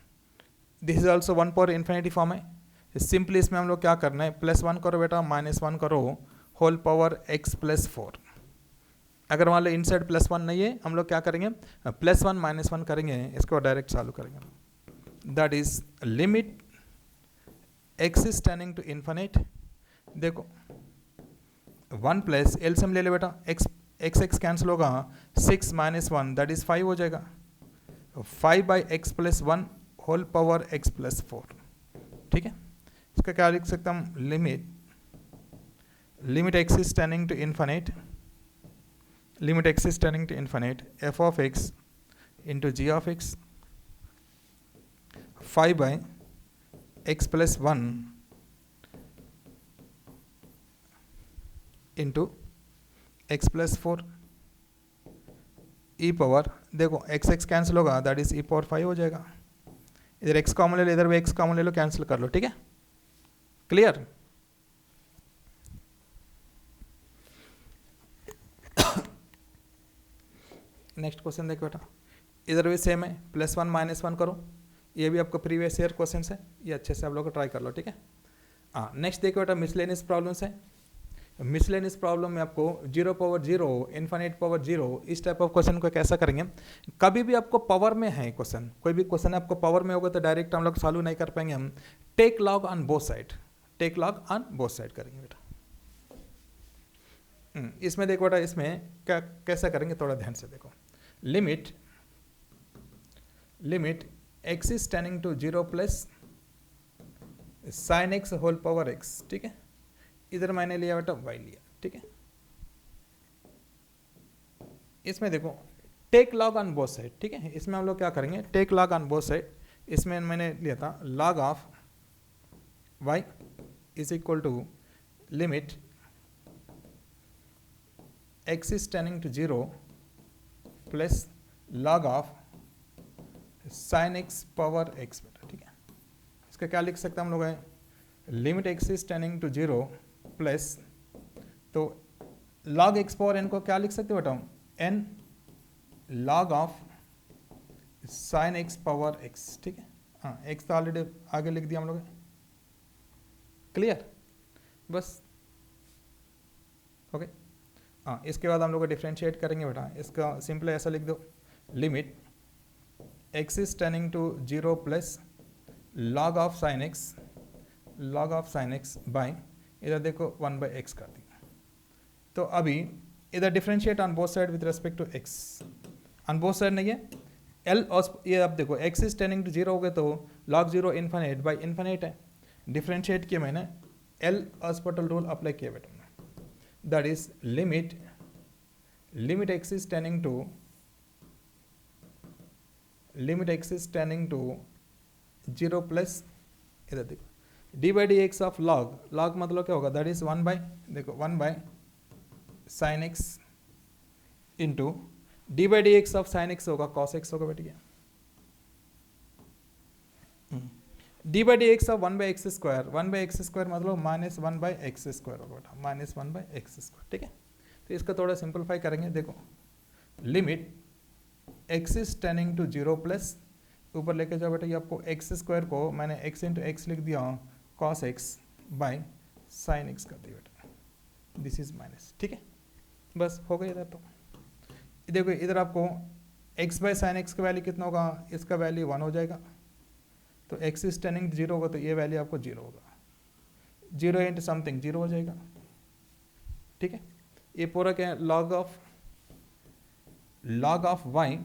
this is also 1 power infinity form है। सिंपली इसमें हम लोग क्या करना है, +1 करो बेटा, -1 करो, होल पावर x प्लस 4। अगर मान लो इनसाइड +1 नहीं है, हम लोग क्या करेंगे, +1 -1 करेंगे, इसको डायरेक्ट चालू करेंगे। That is limit x is tending to infinite, देखो 1 प्लस एलसीएम ले ले बेटा, x कैंसिल होगा, 6 - 1 दैट इज 5 हो जाएगा, 5 by x plus 1 whole power x plus 4। ठीक है, इसका क्या लिख सकता हम, limit x is tending to infinite, limit x is tending to infinite f of x into g of x 5 by x plus 1 into x plus 4 e power, देखो x cancel होगा, that is e power 5 हो जाएगा, इधर x common ले लो, इधर भी x common ले लो, cancel कर लो। ठीक है, क्लियर? नेक्स्ट क्वेश्चन देखो बेटा, इधर भी सेम है, +1 -1 करो, ये भी आपको प्रीवियस ईयर क्वेश्चन है, ये अच्छे से आप लोग ट्राई कर लो। ठीक है, हाँ नेक्स्ट देखो बेटा, मिसलेनियस प्रॉब्लम्स है। मिसलेनियस प्रॉब्लम में आपको 0 पावर 0, इन्फिनिट पावर 0, इस टाइप ऑफ क्वेश्चन को कैसा करेंगे, कभी भी आपको पावर में है क्वेश्चन, कोई भी क्वेश्चन आपको पावर में होगा तो डायरेक्ट हम लोग सॉल्व नहीं कर पाएंगे, हम take log on both side, take log on both side करेंगे बेटा। इसमें देखो बेटा, इसमें क्या कैसा करेंगे, थोड़ा ध्यान से देखो, limit x is tending to 0 plus sine x whole power x। ठीक है, इधर मैंने लिया बेटा y लिया। ठीक है, इसमें देखो take log on both side. ठीक है, इसमें हम लोग क्या करेंगे, take log on both side, इसमें मैंने लिया था log of y is equal to limit x is tending to 0 plus log of sine x power x बेटा। ठीक है, इसका क्या लिख सकते हैं हम लोग, है limit x is tending to 0 plus, तो log x पावर n को क्या लिख सकते हो बेटा, n log of sine x power x। ठीक है, हाँ x तो ऑलरेडी आगे लिख दिया हम लोग, क्लियर? बस ओके। हाँ, इसके बाद हम लोग डिफ्रेंशिएट करेंगे बेटा, इसका सिंपल ऐसा लिख दो, limit x is tending to 0 plus log of sine x by, इधर देखो 1/x कर दिया, तो अभी इधर differentiate on both side with respect to x, on both side नहीं है, l ये अब देखो x इज टेंडिंग टू 0 हो गए तो log 0 इन्फिनिट बाई इन्फिनिट है, डिफ्रेंशिएट किया मैंने, l हॉस्पिटल रूल अप्लाई किया बेटा, that is limit x is tending to 0 plus, इधर देखो d/dx ऑफ log मतलब क्या होगा, दैट इज 1 बाई, देखो 1 by sine x into d/dx of sine x होगा cos x होगा बेटा, d/dx of 1/x square, 1/x square मतलब -1/x स्क्वायर होगा बेटा, -1/x स्क्वायर। ठीक है, तो इसका थोड़ा सिंपलीफाई करेंगे, देखो limit x is tending to 0 plus, ऊपर लेके जाओ बेटा, ये आपको x स्क्वायर को मैंने x इंटू एक्स लिख दिया, cos x by sine x कर दिया बेटा, दिस इज माइनस। ठीक है, बस हो गया इधर। तो देखो इधर आपको x बाई साइन x का वैल्यू कितना होगा, इसका वैल्यू 1 हो जाएगा, तो x इज टेंडिंग 0 होगा तो ये वैल्यू आपको 0 होगा, 0 इंटू समथिंग 0 हो जाएगा। ठीक है, ये पूरा क्या है, log of y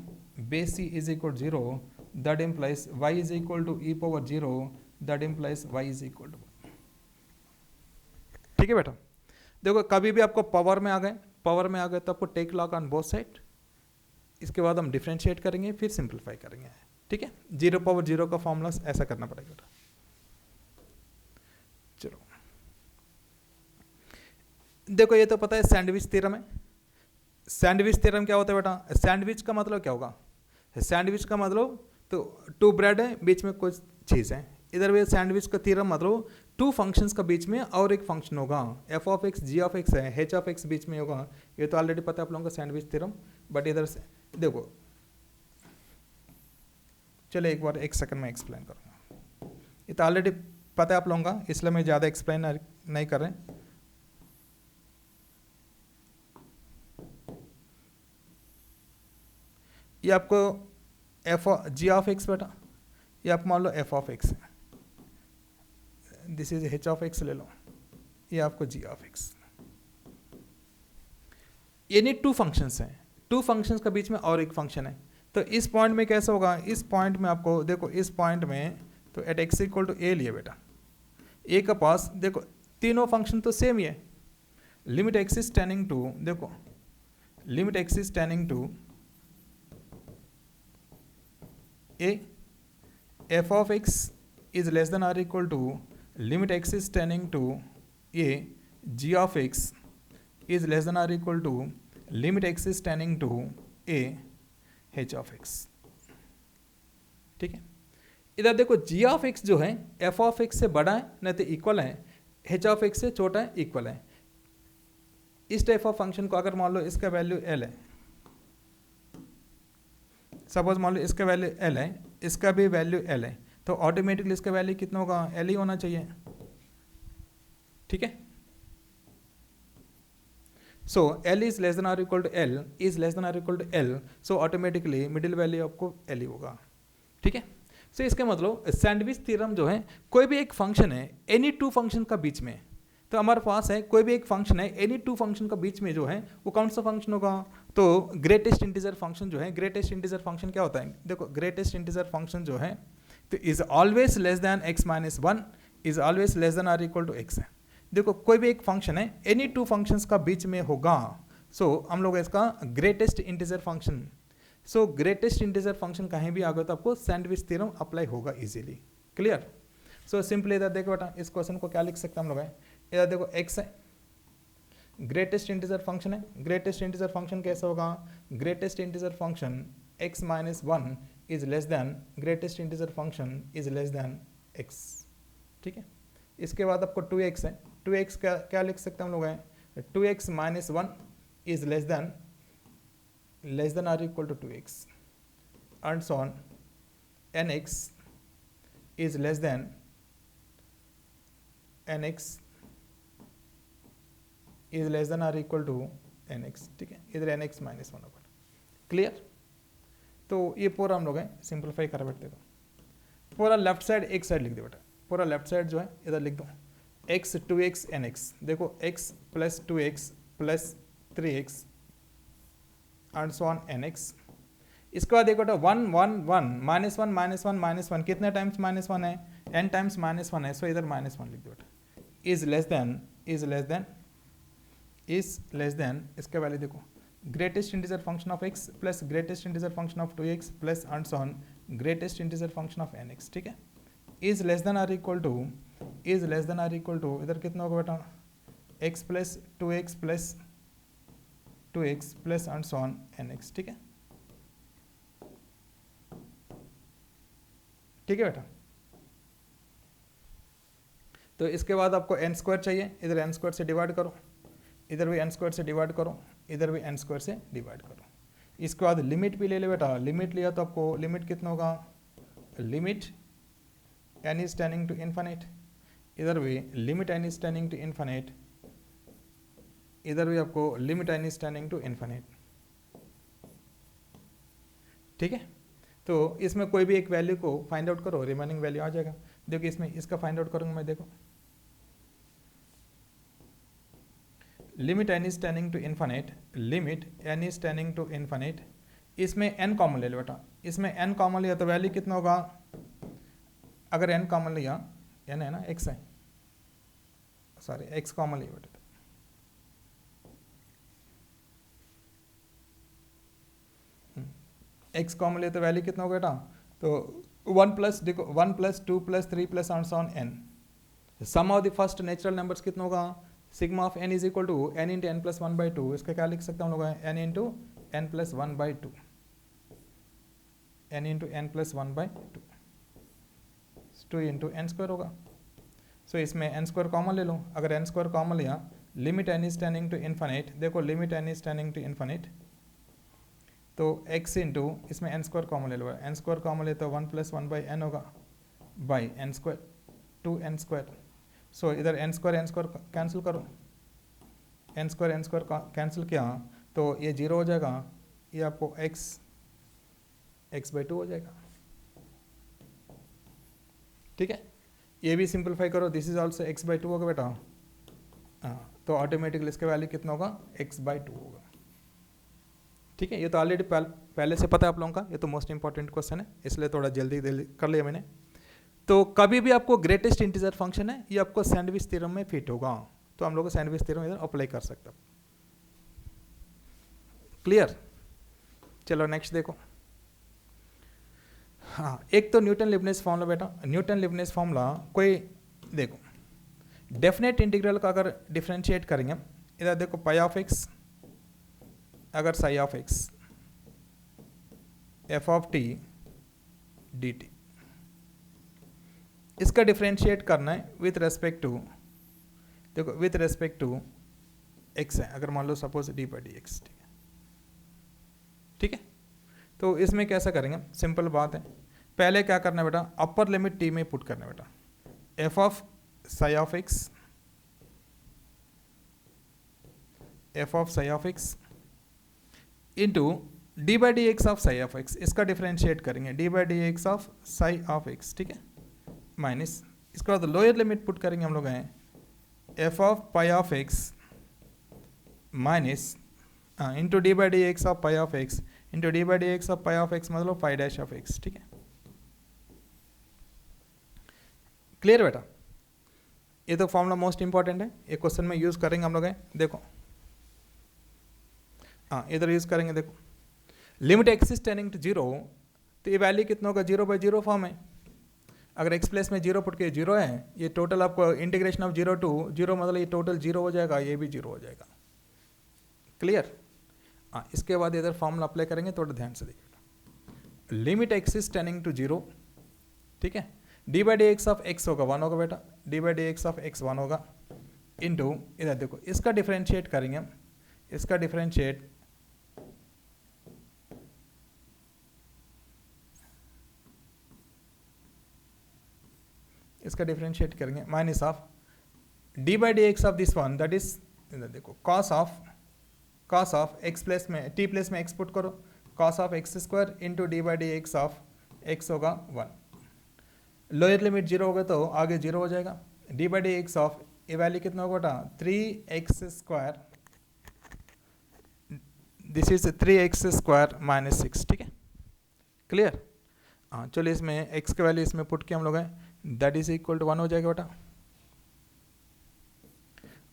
base c is equal 0, that implies y is equal to e power 0, that implies y is equal to 1। ठीक है बेटा, देखो कभी भी आपको पावर में आ गए तो आपको take log on both side, इसके बाद हम डिफ्रेंशिएट करेंगे, फिर सिंपलीफाई करेंगे। ठीक है, 0 का फॉर्मूला ऐसा करना पड़ेगा बेटा। चलो देखो ये तो पता है सैंडविच थ्योरम है। सैंडविच थ्योरम क्या होता है बेटा? सैंडविच का मतलब क्या होगा? सैंडविच का मतलब तो टू ब्रेड है, बीच में कुछ चीज़ है। इधर भी सैंडविच का थ्योरम मतलब टू फंक्शंस का बीच में और एक फंक्शन होगा, f of x g of x है, एच ऑफ एक्स बीच में होगा। ये तो ऑलरेडी पता है आप लोगों को सैंडविच थ्योरम। बट इधर से देखो, चलो एक बार एक सेकंड में एक्सप्लेन करूँगा। ये तो ऑलरेडी पता है आप लोगों का, इसलिए मैं ज़्यादा एक्सप्लेन नहीं कर रहे। ये आपको एफ जी ऑफ एक्स बेटा, ये आप मान लो एफ ऑफ एक्स है, this is H of x ले लो, ये आपको जी ऑफ एक्स। यानी टू फंक्शंस हैं, टू फंक्शंस के बीच में और एक फंक्शन है। तो इस पॉइंट में कैसे होगा? इस पॉइंट में आपको देखो, इस पॉइंट में तो एट एक्स इक्वल टू ए लिए बेटा, ए का पास देखो तीनों फंक्शन तो सेम ही है। Limit x is tending to, देखो limit x is tending to a, f of x is less than or equal to limit x is tending to a, g of x is less than or equal to limit x is tending to a, h of x. ठीक है, इधर देखो जी of x जो है F of x से बड़ा है नहीं तो इक्वल है, एच ऑफ एक्स से छोटा है इक्वल है। इस टाइप ऑफ फंक्शन को अगर मान लो इसका वैल्यू एल है, सपोज मान लो इसका वैल्यू एल है, इसका भी वैल्यू एल है, तो ऑटोमेटिकली इसका वैल्यू कितना होगा? एल ही होना चाहिए। ठीक है, so l is less than or equal to l, is less than or equal to l, so automatically middle value आपको एल ही होगा। ठीक है, सो इसका मतलब सैंडविच थ्योरम जो है, कोई भी एक फंक्शन है एनी टू फंक्शन का बीच में, तो हमारे पास है कोई भी एक फंक्शन है एनी टू फंक्शन का बीच में जो है वो कौन सा फंक्शन होगा? तो ग्रेटेस्ट इंटीजर फंक्शन जो है, ग्रेटेस्ट इंटीजर फंक्शन क्या होता है? देखो ग्रेटेस्ट इंटीजर फंक्शन जो है तो is always less than x minus one, is always less than or equal to x है। देखो कोई भी एक फंक्शन है एनी टू फंक्शंस का बीच में होगा, सो हम लोग इसका ग्रेटेस्ट इंटीजर फंक्शन। सो ग्रेटेस्ट इंटीजर फंक्शन कहीं भी आ गया तो आपको सैंडविच थ्योरम अप्लाई होगा इजीली। क्लियर? सो सिंपली इधर देखो बेटा, इस क्वेश्चन को क्या लिख सकते हैं हम लोग? इधर देखो एक्स है, ग्रेटेस्ट इंटीजर फंक्शन है। ग्रेटेस्ट इंटीजर फंक्शन कैसा होगा? Greatest integer function x minus one is less then greatest integer function is less than x. ठीक है, इसके बाद आपको 2x है, 2x का क्या लिख सकते हैं हम लोग हैं? 2x minus one is less than or equal to 2x and so on, nx is less than nx is less than or equal to nx। ठीक है, इधर nx माइनस वन होगा। क्लियर? तो ये पूरा हम लोग हैं सिंप्लीफाई कर बैठते, तो पूरा लेफ्ट साइड एक साइड लिख दो बेटा, पूरा लेफ्ट साइड जो है इधर लिख दो x 2x nx। देखो x plus 2x plus 3x and so on nx। इसके बाद देखो बेटा 1 1 1 minus one minus one minus one, कितने टाइम्स माइनस वन है? n टाइम्स माइनस वन है, सो इधर माइनस वन लिख दो बेटा। इज लेस देन इसका वैल्यू देखो greatest integer function of x plus greatest integer function of 2x plus and so on greatest integer function of nx। ठीक है, is less than or equal to इधर कितना होगा बेटा? x plus 2x plus 2x plus and so on nx। ठीक है, ठीक है बेटा। तो इसके बाद आपको n स्क्वायर चाहिए, इधर n स्क्वायर से डिवाइड करो, इधर भी n स्क्वायर से डिवाइड करो, इधर भी n स्क्वायर से डिवाइड करो। इसके बाद लिमिट भी ले ले बेटा, लिमिट लिया तो आपको लिमिट कितना होगा? Limit n is tending to infinite, इधर भी limit n is tending to infinite, इधर भी आपको limit n is tending to infinite. ठीक है, तो इसमें कोई भी एक वैल्यू को फाइंड आउट करो, रिमेनिंग वैल्यू आ जाएगा। देखो इसमें इसका फाइंड आउट करूंगा मैं, देखो limit n is tending to infinite, limit n is tending to infinite, इसमें n कॉमन ले लो बेटा, इसमें n कॉमन लिया तो वैल्यू कितना होगा? अगर n कॉमन लिया, n है ना, x है, सॉरी x कॉमन लिया बेटा, x कॉमन लिया तो वैल्यू कितना होगा बेटा? तो 1 प्लस देखो 1 plus 2 plus 3 plus on n, sum of the first natural numbers कितना होगा, sigma of n is equal to n into n plus 1/2, इसका क्या लिख सकते हैं हम लोग, n into n plus 1/2, n into n plus 1/2, 2 into n square होगा। सो इसमें एन स्क्वायर कॉमन ले लो, अगर एन स्क्वायर कॉमन लिया, limit n is tending to infinite, देखो limit n is tending to infinite, तो x इंटू इसमें n square common ले लो, एन स्क्वायर कॉमन ले तो 1 प्लस 1/n होगा by n square 2n square. So इधर एन स्क्वायर कैंसिल करो, एन स्क्वायर कैंसिल किया तो ये 0 हो जाएगा, ये आपको x/2 हो जाएगा। ठीक है, ये भी सिंपलीफाई करो, दिस इज ऑल्सो x/2 होगा बेटा, हाँ, तो ऑटोमेटिकली इसका वैल्यू कितना होगा, x/2 होगा। ठीक है, ये तो ऑलरेडी पहले से पता है आप लोगों का, ये तो मोस्ट इंपॉर्टेंट क्वेश्चन है, इसलिए थोड़ा जल्दी कर लिया मैंने। तो कभी भी आपको ग्रेटेस्ट इंटीजर फंक्शन है, ये आपको सैंडविच थ्योरम में फिट होगा, तो हम लोग को सैंडविच थ्योरम इधर अप्लाई कर सकते हैं। क्लियर, चलो नेक्स्ट देखो। हाँ, एक तो न्यूटन लिबनिज फॉर्मूला बेटा, न्यूटन लिबनिज फॉर्मूला कोई देखो डेफिनेट इंटीग्रल का अगर डिफरेंशिएट करेंगे, इधर देखो पाई ऑफ एक्स, अगर psi of x f of t d t, इसका डिफरेंशिएट करना है विथ रेस्पेक्ट टू, देखो विथ रेस्पेक्ट टू एक्स है, अगर मान लो suppose d by d x, ठीक है, ठीक है। तो इसमें कैसा करेंगे, सिंपल बात है, पहले क्या करना है बेटा, अपर लिमिट टी में पुट करना है बेटा, f of Sai of x, f of Sai of x into d by d x of Sai of x, इसका डिफरेंशिएट करेंगे, D by d x of Sai of x, ठीक है, माइनस इसके बाद लोअर लिमिट पुट करेंगे हम लोग हैं, F of pi of x minus into d by d x of pi of x into d by d x of pi of x, मतलब पाई dash of x, ठीक है। Clear बेटा, ये तो फॉर्मूला मोस्ट इंपॉर्टेंट है, ये question में use करेंगे हम लोग हैं, देखो हाँ इधर यूज करेंगे, देखो limit x is tending to 0, तो ये वैल्यू कितना होगा, 0/0 फॉर्म है, अगर एक्स प्लेस में 0 पुट के 0 है, ये टोटल आपको इंटीग्रेशन ऑफ 0 to 0, मतलब ये टोटल 0 हो जाएगा, ये भी 0 हो जाएगा। क्लियर, हाँ इसके बाद इधर फॉर्मूला अप्लाई करेंगे, थोड़ा ध्यान से देखिएगा, limit x is tending to 0, ठीक है, d by d x of x होगा 1 होगा बेटा, d by d x of x 1 होगा, इंटू इधर देखो इसका डिफरेंशिएट करेंगे हम, इसका डिफरेंशिएट करेंगे minus of d by d x of this one, that is देखो कॉस ऑफ एक्स प्लेस में टी प्लेस में एक्स पुट करो, cos of x square into d by d x of x होगा 1, lower limit 0 होगा तो आगे 0 हो जाएगा, D by d x of A value कितना होगा बेटा 3x², this is 3x² minus 6, ठीक है। क्लियर, हाँ चलिए इसमें x की वैल्यू इसमें पुट किया हम लोग हैं, दैट इज इक्वल टू 1 हो जाएगा बेटा,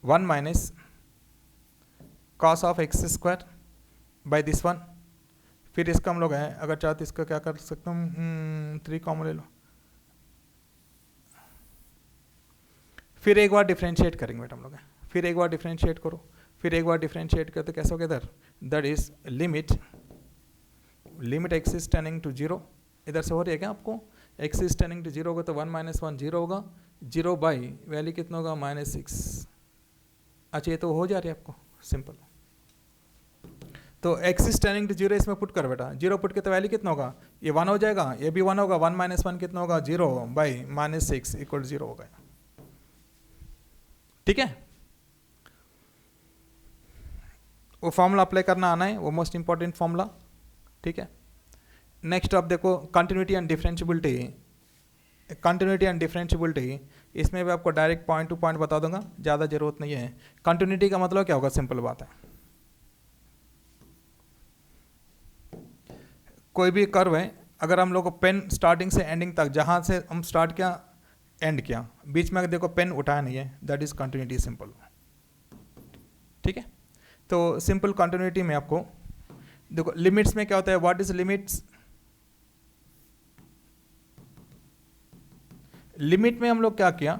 1 minus cos of x² by this one, फिर इसका हम लोग हैं अगर चाहते इसका क्या कर सकता हूँ, 3 कॉमन ले लो, फिर एक बार डिफरेंशिएट करेंगे बेटा हम लोग, फिर एक बार डिफरेंशिएट करो, फिर एक बार डिफरेंशिएट करते कैसे होगा इधर, that is limit x is tending to 0, इधर से हो रही है क्या आपको, एक्स इज टेंडिंग टू 0 होगा तो 1 - 1 0 होगा, 0 बाई वैल्यू कितना होगा -6, अच्छा ये तो हो जा रही है आपको सिंपल, तो एक्स इज टेंडिंग टू 0 इसमें पुट कर बेटा, 0 पुट के तो वैल्यू कितना होगा, ये 1 हो जाएगा, ये भी 1 होगा, 1 - 1 कितना होगा 0 बाई -6 इक्वल 0 होगा, ठीक है। वो फॉर्मूला अप्लाई करना आना है, वो मोस्ट इंपॉर्टेंट फॉर्मूला, ठीक है। नेक्स्ट आप देखो कंटिन्यूटी एंड डिफरेंशिएबिलिटी, इसमें भी आपको डायरेक्ट पॉइंट टू पॉइंट बता दूंगा, ज़्यादा जरूरत नहीं है। कंटिन्यूटी का मतलब क्या होगा, सिंपल बात है, कोई भी कर्व है, अगर हम लोग पेन स्टार्टिंग से एंडिंग तक, जहाँ से हम स्टार्ट किया एंड किया, बीच में अगर देखो पेन उठाया नहीं है, दैट इज कंटिन्यूटी सिंपल, ठीक है। तो सिंपल कंटिन्यूटी में आपको देखो लिमिट्स में क्या होता है, व्हाट इज लिमिट्स, लिमिट में हम लोग क्या किया,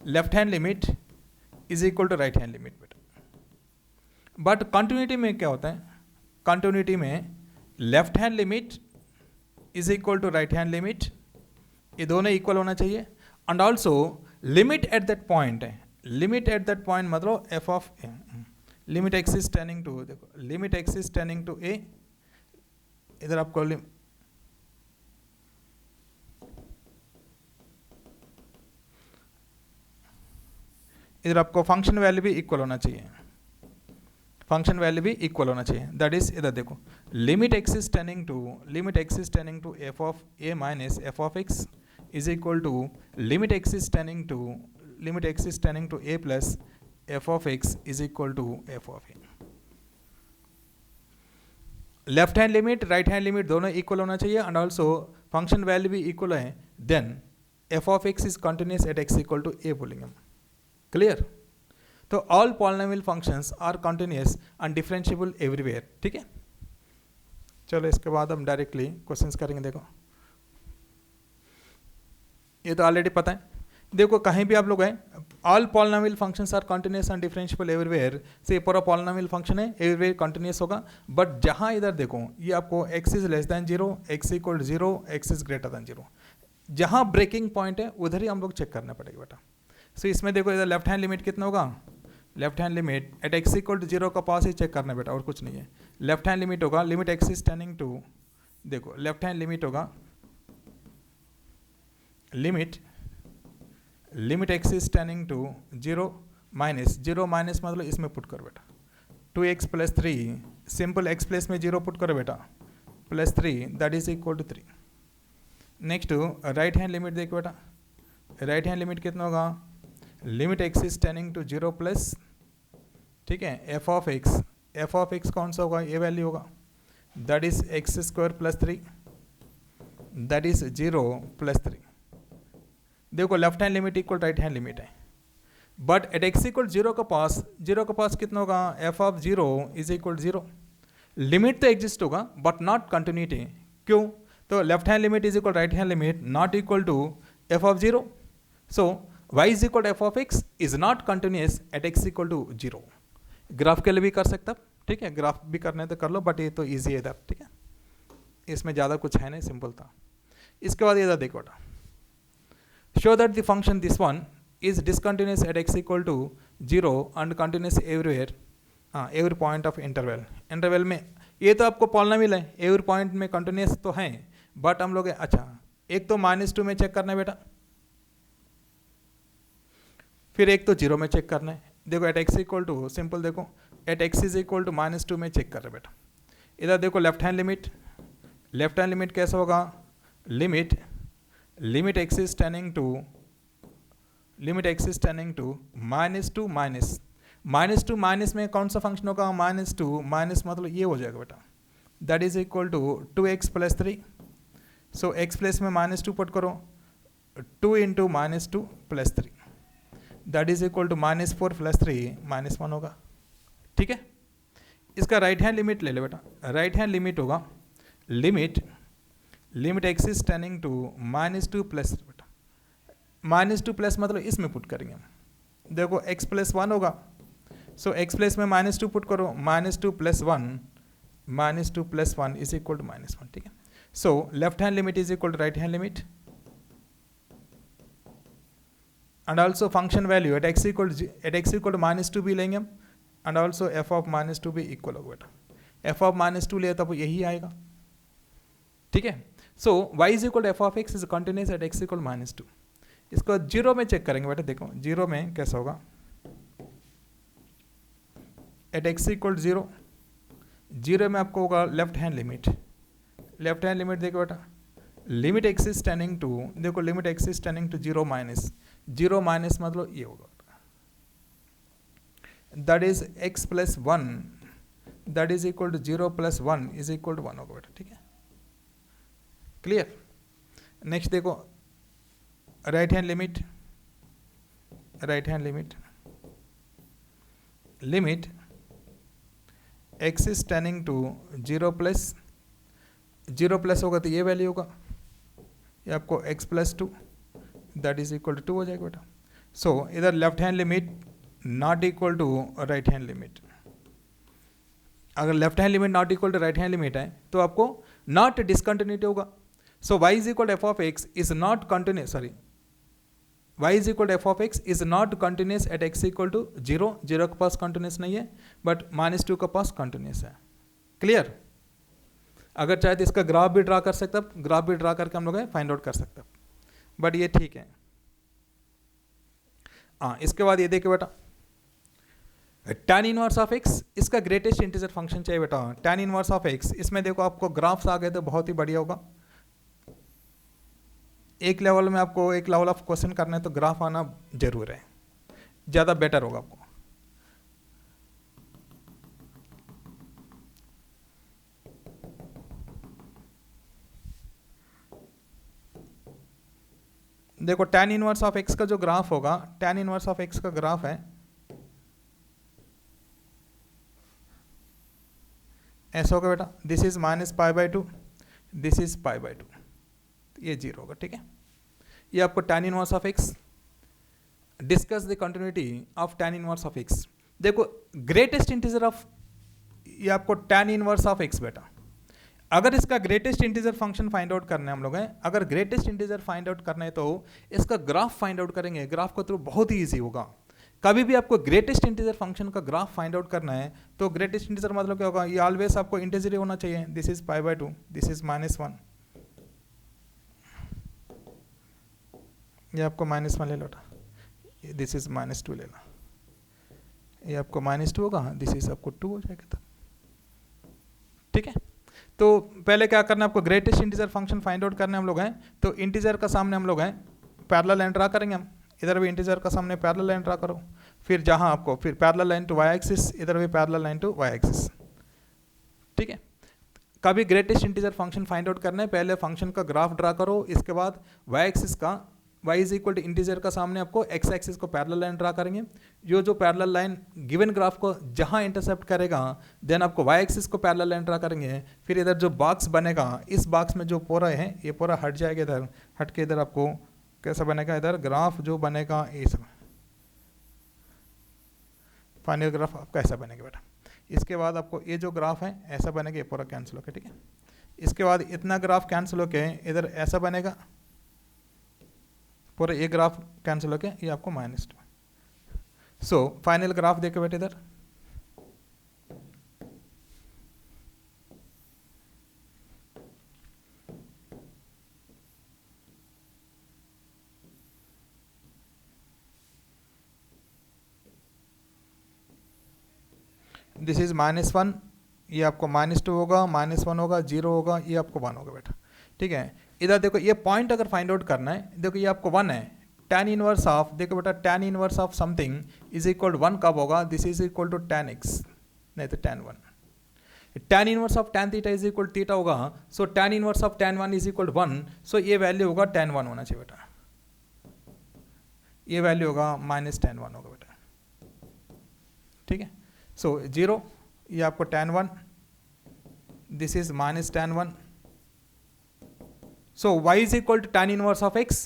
left hand limit is equal to right hand limit बेटा। बट कंटिन्यूटी में क्या होता है, कंटिन्यूटी में left hand limit is equal to right hand limit, ये दोनों इक्वल होना चाहिए। And also limit at that point है, लिमिट एट दैट पॉइंट मतलब f of a, limit x is tending to, देखो limit x is tending to a, इधर आपको इधर आपको फंक्शन वैल्यू भी इक्वल होना चाहिए, फंक्शन वैल्यू भी इक्वल होना चाहिए। दैट इज इधर देखो limit x is tending to f of a minus f of x is equal to limit x is tending to a plus f of x is equal to f of a. Left hand limit right hand limit दोनों equal होना चाहिए and also function value भी equal है, then f of x is continuous at x equal to a बोलेंगे हम। Clear? तो all polynomial functions are continuous and differentiable everywhere. ठीक है, चलो इसके बाद हम डायरेक्टली क्वेश्चंस करेंगे। देखो ये तो ऑलरेडी पता है, देखो कहीं भी आप लोग हैं all polynomial functions are continuous and differentiable everywhere, से पूरा पॉलिनोमियल फंक्शन है, एवरीवेयर कंटिन्यूस होगा। बट जहां इधर देखो ये आपको x is less than 0, x equal 0, x is greater than 0, जहां ब्रेकिंग पॉइंट है उधर ही हम लोग चेक करना पड़ेगा बेटा। सो इसमें देखो इधर लेफ्ट हैंड लिमिट कितना होगा, left hand limit at x equal to 0 का पास ही चेक करना है बेटा, और कुछ नहीं है। लेफ्ट हैंड लिमिट होगा limit x is tending to, देखो लेफ्ट हैंड लिमिट होगा limit x is tending to 0 minus मतलब इसमें पुट करो बेटा 2x plus 3, simple x place में 0 पुट करो बेटा, plus 3 that is equal to 3। Next right hand limit देखो बेटा, राइट हैंड लिमिट कितना होगा, limit x is tending to 0 plus, ठीक है, एफ ऑफ एक्स कौन सा होगा, ये वैल्यू होगा, that is x square plus 3, that is 0 plus 3। देखो left hand limit equal right hand limit है, बट एट एक्स इक्वल 0 का पास कितना होगा, f of 0 is equal 0। Limit तो एग्जिस्ट होगा बट नॉट कंटिन्यूटी, क्यों, तो left hand limit is equal right hand limit not equal to f of 0, so y is equal f of x is not continuous at x equal to 0। Graph के लिए भी कर सकता, ठीक है, graph भी करने तो कर लो, बट ये तो ईजी है इधर, ठीक है, इसमें ज़्यादा कुछ है नहीं, सिंपल था। इसके बाद इधर देखो बेटा, show that the function this one is discontinuous at x equal to 0 and continuous everywhere, every point of interval में। ये तो आपको पॉलिनोमियल है, एवरी पॉइंट में कंटिन्यूस तो है, बट हम लोग अच्छा एक तो -2 में चेक करना है बेटा, फिर एक तो 0 में चेक करना है। देखो at x equal to, simple देखो at x is equal to -2 में चेक कर रहे बेटा। इधर देखो लेफ्ट हैंड लिमिट कैसा होगा, limit x is tending to -2 minus में कौन सा फंक्शन होगा, -2 माइनस मतलब ये हो जाएगा बेटा, that is equal to 2x plus 3। So x place में -2 पुट करो, 2 into -2 plus 3 that is equal to -4 plus 3 -1 होगा। ठीक है, इसका राइट हैंड लिमिट ले लो बेटा, राइट हैंड लिमिट होगा limit x is tending to -2 plus बेटा, -2 प्लस मतलब इसमें पुट करेंगे हम, देखो x प्लस 1 होगा, सो x प्लेस में -2 पुट करो, -2 प्लस 1 इज इक्वल टू -1। ठीक है, so left hand limit is equal to right hand limit and also function value at x equal to -2 भी लेंगे हम, एंड ऑल्सो एफ ऑफ -2 भी equal होगा बेटा, एफ ऑफ -2 लिया तब यही आएगा। ठीक है, so y is equal to f of x is continuous at x equal -2। इसको 0 में चेक करेंगे बेटा, देखो 0 में कैसा होगा, एट एक्स इक्वल 0 में आपको होगा लेफ्ट हैंड लिमिट देखो बेटा, limit x is tending to, देखो limit x is tending to 0 minus मतलब ये होगा, that is x plus 1 that is equal to 0 plus 1 is equal to 1 होगा बेटा। ठीक है, क्लियर। नेक्स्ट देखो right hand limit x is tending to 0 plus होगा तो ये वैल्यू होगा, ये आपको x plus 2 that is equal to 2 हो जाएगा बेटा। सो इधर left hand limit not equal to right hand limit. अगर left hand limit not equal to right hand limit है तो आपको नॉट डिसकंटिन्यूटी होगा। So y is equal f of x is not continuous, sorry y is equal f of x is not continuous at x equal to 0, 0 के पास continuous नहीं है, but -2 के पास continuous है। Clear? अगर चाहे तो इसका ग्राफ भी ड्रा कर सकते, ग्राफ भी ड्रा करके हम लोग फाइंड आउट कर सकते, बट ये ठीक है। हाँ, इसके बाद ये देखिए बेटा, tan इनवर्स ऑफ x, इसका ग्रेटेस्ट इंटीजर फंक्शन चाहिए बेटा। tan इनवर्स ऑफ x, इसमें देखो आपको ग्राफ्स आ गए तो बहुत ही बढ़िया होगा। एक लेवल में आपको एक लेवल ऑफ क्वेश्चन करना है तो ग्राफ आना जरूर है, ज़्यादा बेटर होगा आपको। देखो tan इनवर्स ऑफ x का जो ग्राफ होगा, tan इनवर्स ऑफ x का ग्राफ है ऐसा होगा बेटा, दिस इज -π/2, दिस इज π/2, ये 0 होगा। ठीक है, ये आपको tan inverse of x, discuss the continuity of tan inverse of x। देखो ग्रेटेस्ट इंटीजर ऑफ, ये आपको tan इनवर्स ऑफ x बेटा। अगर इसका greatest integer function find out करना है हम लोग हैं, अगर ग्रेटेस्ट इंटीजर फाइंड आउट करना है तो इसका ग्राफ फाइंड आउट करेंगे। ग्राफ का थ्रू बहुत ही ईजी होगा। कभी भी आपको ग्रेटेस्ट इंटीजर फंक्शन का ग्राफ फाइंड आउट करना है तो ग्रेटेस्ट इंटीजर मतलब क्या होगा, ये ऑलवेज आपको इंटीजर ही होना चाहिए। दिस इज π/2, दिस इज -1, ये आपको -1 ले लो, दिस इज -2 ले लो, ये आपको -2 होगा, दिस इज आपको 2 हो जाएगा तब। ठीक है, तो पहले क्या करना है आपको, greatest integer function find out करना है हम लोग हैं। तो इंटीजर का सामने हम लोग हैं पैरेलल लाइन ड्रा करेंगे हम, इधर भी इंटीजर का सामने पैरेलल लाइन ड्रा करो, फिर जहां आपको फिर parallel line to y axis, इधर भी parallel line to y axis. ठीक है, कभी greatest integer function find out करना है, पहले फंक्शन का ग्राफ ड्रा करो, इसके बाद वाई एक्सिस का, y is equal to integer का सामने आपको x एक्सिस को पैरेलल लाइन ड्रा करेंगे। जो पैरेलल लाइन गिवन ग्राफ को जहां इंटरसेप्ट करेगा, देन आपको y एक्सिस को पैरेलल लाइन ड्रा करेंगे। फिर इधर जो बॉक्स बनेगा, इस बॉक्स में जो पूरा है ये पूरा हट जाएगा, इधर हट के इधर आपको कैसा बनेगा, इधर ग्राफ जो बनेगा इस फाइनल ग्राफ आपका ऐसा बनेगा बेटा। इसके बाद आपको ये जो ग्राफ है ऐसा बनेगा, ये पूरा कैंसिल होकर। ठीक है, इसके बाद इतना ग्राफ कैंसिल होके इधर ऐसा बनेगा, पूरा ये ग्राफ कैंसिल होके ये आपको -2। सो फाइनल ग्राफ देखो बेटे इधर, दिस इज -1, ये आपको -2 होगा, -1 होगा, 0 होगा, ये आपको 1 होगा बेटा। ठीक है, इधर देखो ये पॉइंट अगर फाइंड आउट करना है, देखो ये आपको 1 है, tan इनवर्स ऑफ, देखो बेटा tan inverse of something is equal to 1 कब होगा, this is equal to tan x, नहीं तो tan 1। tan inverse of tan theta is equal theta होगा, so tan inverse of tan 1 is equal to 1, so ये value होगा tan 1 होना चाहिए बेटा, ये वैल्यू होगा -tan 1 होगा बेटा। ठीक है, सो 0, ये आपको tan 1, this is -tan 1। So y is equal to tan inverse of x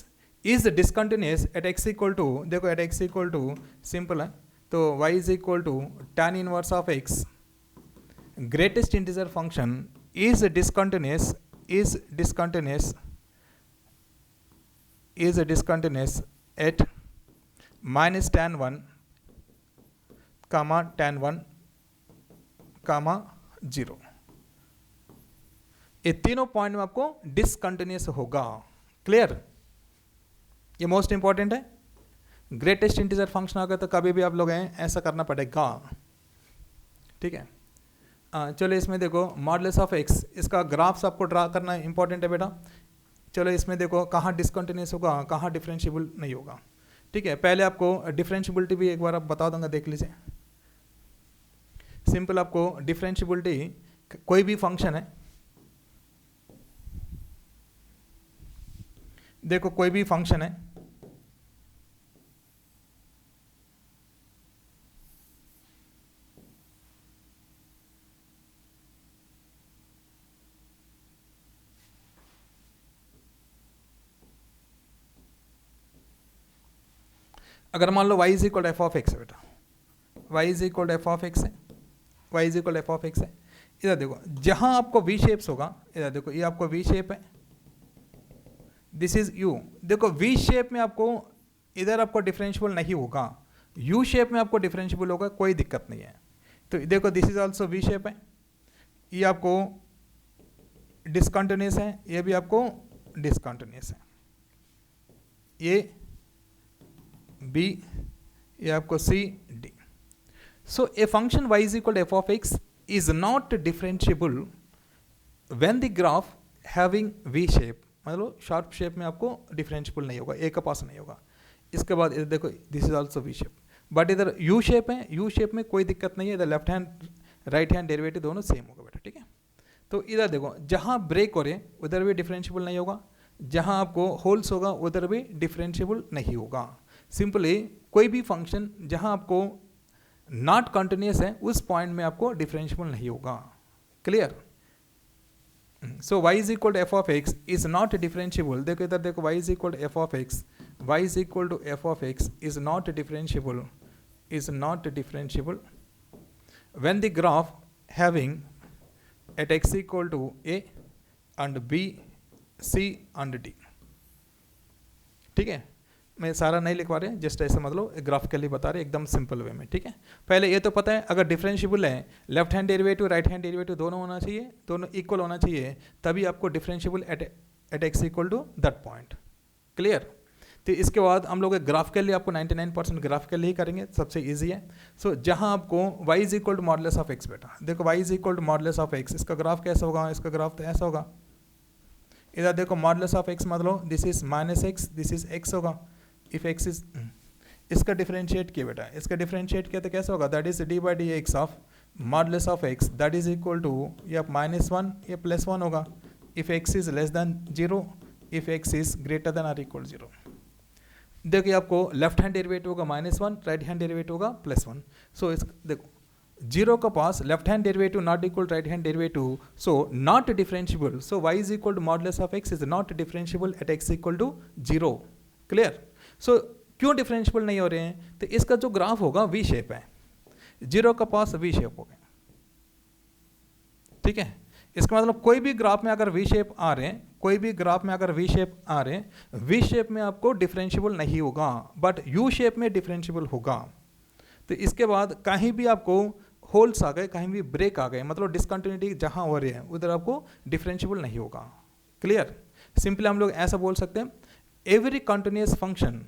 is discontinuous at x equal to, देखो at x equal to simple है, तो y is equal to tan inverse of x, greatest integer function is discontinuous at -tan 1, tan 1, 0। ये तीनों point में आपको discontinuous होगा। Clear? ये most important है। ग्रेटेस्ट इंटीजर फंक्शन आ गया तो कभी भी आप लोग हैं ऐसा करना पड़ेगा। ठीक है, चलो इसमें देखो मॉडुलस ऑफ एक्स, इसका ग्राफ्स आपको ड्रा करना इंपॉर्टेंट है बेटा। चलो इसमें देखो कहाँ डिसकंटिन्यूस होगा, कहाँ डिफरेंशिएबल नहीं होगा। ठीक है, पहले आपको डिफरेंशिएबिलिटी भी एक बार आप बता दूंगा, देख लीजिए। सिंपल आपको डिफरेंशिएबिलिटी, कोई भी फंक्शन है, देखो कोई भी फंक्शन है, अगर मान लो y is equal f of x है बेटा, y is equal f of x है, y is equal f of x है, इधर देखो जहां आपको v शेप्स होगा, इधर देखो ये आपको v शेप है, दिस इज u, देखो v शेप में आपको इधर आपको डिफरेंशिएबल नहीं होगा, u शेप में आपको डिफरेंशिएबल होगा, कोई दिक्कत नहीं है। तो देखो this is also v shape है, ये आपको डिसकंटिन्यूस है, ये भी आपको डिसकंटिन्यूस है, ये b, ये आपको c d। So a function y is equal f of x is not differentiable when the graph having v shape, मतलब शार्प शेप में आपको डिफरेंशिएबल नहीं होगा, ए का पास नहीं होगा। इसके बाद इधर देखो this is also v shape, but इधर u शेप है, u शेप में कोई दिक्कत नहीं है, इधर left hand right hand derivative दोनों सेम होगा बेटा, ठीक है। तो इधर देखो जहाँ ब्रेक हो रहे उधर भी डिफरेंशिएबल नहीं होगा, जहाँ आपको होल्स होगा उधर भी डिफरेंशिएबल नहीं होगा। सिंपली कोई भी फंक्शन जहाँ आपको नॉट कंटिन्यूस है उस पॉइंट में आपको डिफरेंशिएबल नहीं होगा। Clear? So y is equal to f of x is not differentiable, देखो इधर देखो y is equal to f of x, y is equal to f of x is not differentiable, is not differentiable when the graph having at x equal to a and b c and d। ठीक है, मैं सारा नहीं लिखवा रहे, just ऐसे मतलब graph के लिए बता रहे एकदम सिंपल वे में, ठीक है। पहले ये तो पता है अगर डिफरेंशिएबल है left hand derivative right hand derivative दोनों होना चाहिए, दोनों इक्वल होना चाहिए, तभी आपको differentiable at x equal to that point. Clear? तो इसके बाद हम लोग ग्राफ के लिए आपको 99% ग्राफ के लिए ही करेंगे, सबसे इजी है। सो जहां आपको y is equal to modulus of x, बेटा देखो y is equal to modulus of x, इसका ग्राफ कैसा होगा, इसका ग्राफ तो ऐसा होगा। इधर देखो मॉडुलस ऑफ x मतलब this is minus x, this is x होगा, इफ x इज, इसका डिफरेंशिएट किया बेटा, इसका डिफरेंशिएट किया तो कैसा होगा, that is d by d x of modulus of x that is equal to ये -1 ये +1 होगा, if x is less than 0, if x is greater than or equal 0। देखिए आपको लेफ्ट हैंड डेरिवेटिव होगा -1, राइट हैंड डेरिवेटिव होगा +1। सो इस देखो 0 का पास left hand derivative not equal right hand derivative, so not differentiable, so y is equal to modulus of x is not differentiable at x equal to 0। Clear? So क्यों differentiable नहीं हो रहे हैं, तो इसका जो ग्राफ होगा v शेप है, 0 का पास v शेप हो गया, ठीक है। इसका मतलब कोई भी ग्राफ में अगर v शेप आ रहे हैं, कोई भी ग्राफ में अगर v शेप आ रहे हैं, v शेप में आपको डिफरेंशिएबल नहीं होगा, बट u शेप में डिफरेंशिएबल होगा। तो इसके बाद कहीं भी आपको होल्स आ गए, कहीं भी ब्रेक आ गए, मतलब डिसकंटिन्यूटी जहां हो रही है उधर आपको डिफरेंशिएबल नहीं होगा। क्लियर? सिंपली हम लोग ऐसा बोल सकते हैं, एवरी कंटिन्यूस फंक्शन,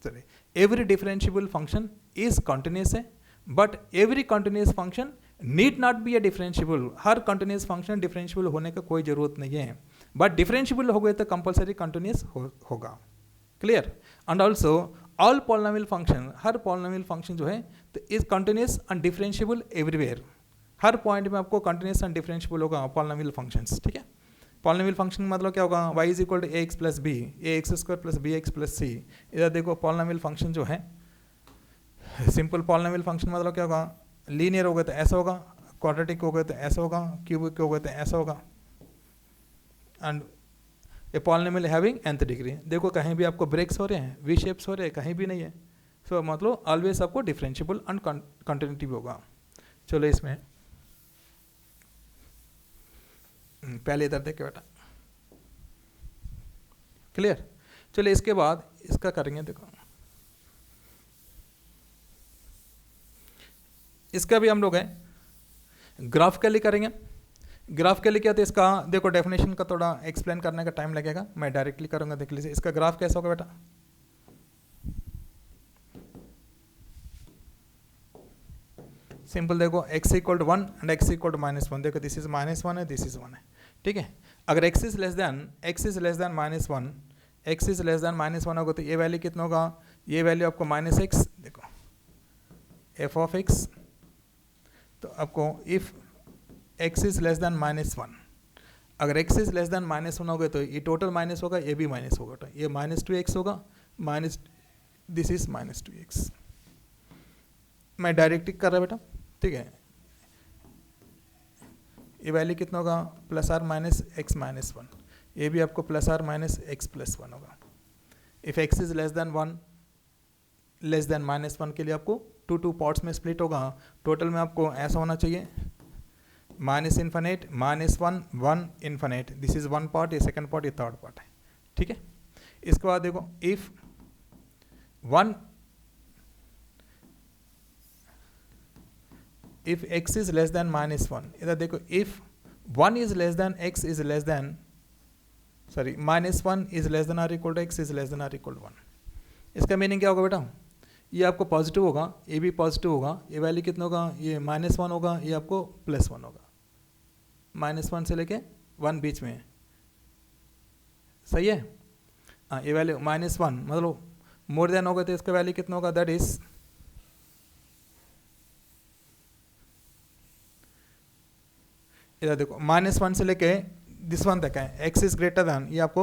चलिए every differentiable function is continuous है, but every continuous function need not be a differentiable, हर कंटिन्यूस फंक्शन डिफरेंशिएबल होने का कोई जरूरत नहीं है, बट डिफरेंशिएबल हो गए तो कंपलसरी कंटिन्यूस होगा। Clear? And also all polynomial function, हर पॉलिनोमियल फंक्शन जो है तो is continuous and differentiable everywhere, हर पॉइंट में आपको कंटिन्यूस एंड डिफरेंशिएबल होगा पॉलिनोमियल फंक्शंस। ठीक है, पॉलिनोमियल फंक्शन मतलब क्या होगा, y is equal to a x plus b, a x square plus b x plus c. इधर देखो पॉलिनोमियल फंक्शन जो है, सिंपल पॉलिनोमियल फंक्शन मतलब क्या होगा, लीनियर हो गए तो ऐसा होगा, क्वाड्रेटिक हो गए तो ऐसा होगा, क्यूबिक हो गए तो ऐसा होगा, and a polynomial having nth degree. देखो कहीं भी आपको ब्रेक्स हो रहे हैं, वी शेप्स हो रहे हैं, कहीं भी नहीं है, सो मतलब ऑलवेज आपको डिफरेंशिएबल एंड कंटिन्यूटी होगा। चलो इसमें पहले इधर देखे बेटा, क्लियर। चलो इसके बाद इसका करेंगे, देखो इसका भी हम लोग है ग्राफ के लिए करेंगे। ग्राफ के लिए क्या, तो इसका देखो डेफिनेशन का थोड़ा एक्सप्लेन करने का टाइम लगेगा, मैं डायरेक्टली करूंगा। देख लीजिए इसका ग्राफ कैसा होगा बेटा, सिंपल देखो x equal to 1 and x equal to -1, देखो दिस इज -1 है, दिस इज 1 है। ठीक है, अगर x is less than -1, x is less than -1 होगा तो ये वैल्यू कितना होगा, ये वैल्यू आपको -x, देखो f ऑफ x, तो आपको if x is less than -1, अगर x इज लेस देन -1 होगा तो ये टोटल माइनस होगा, ये भी माइनस होगा, तो ये -2x होगा, माइनस दिस इज -2x। मैं डायरेक्ट कर रहा बेटा, ठीक है। ये वैल्यू कितना होगा, ±x -1, ये भी आपको ±x +1 होगा। If x is less than 1, less than -1 के लिए आपको टू पार्ट्स में स्प्लिट होगा। टोटल में आपको ऐसा होना चाहिए -∞, -1, 1, infinite. This is one part, ये सेकंड पार्ट, ये थर्ड पार्ट है, ठीक है। इसके बाद देखो if x is less than -1, इधर देखो if 1 is less than x is less than -1 is less than or equal to x is less than or equal to 1। इसका मीनिंग क्या होगा बेटा, ये आपको पॉजिटिव होगा, ये भी पॉजिटिव होगा, ये वैल्यू कितना होगा, ये -1 होगा, ये आपको +1 होगा, -1 से लेके 1 बीच में, सही है। हाँ, ये वैल्यू -1 मतलब मोर देन होगा तो इसका वैल्यू कितना होगा, दैट इज इधर देखो -1 से लेके दिस वन तक है, x इज ग्रेटर देन, ये आपको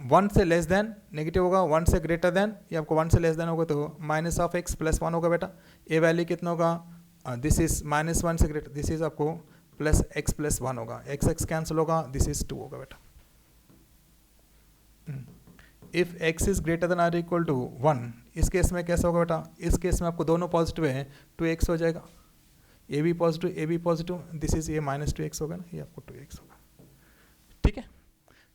1 से लेस देन नेगेटिव होगा, 1 से ग्रेटर देन, ये आपको 1 से लेस देन होगा तो -(x + 1) होगा बेटा। ये वैल्यू कितना होगा, दिस इज -1 से ग्रेटर, दिस इज आपको +x + 1 होगा, x कैंसिल होगा, दिस इज 2 होगा बेटा। If x is greater than or equal to 1, इस केस में कैसा होगा बेटा, इस केस में आपको दोनों पॉजिटिव है, 2x हो जाएगा, ए भी पॉजिटिव, दिस इज ये -2x होगा ना, ये आपको 2x होगा, ठीक है।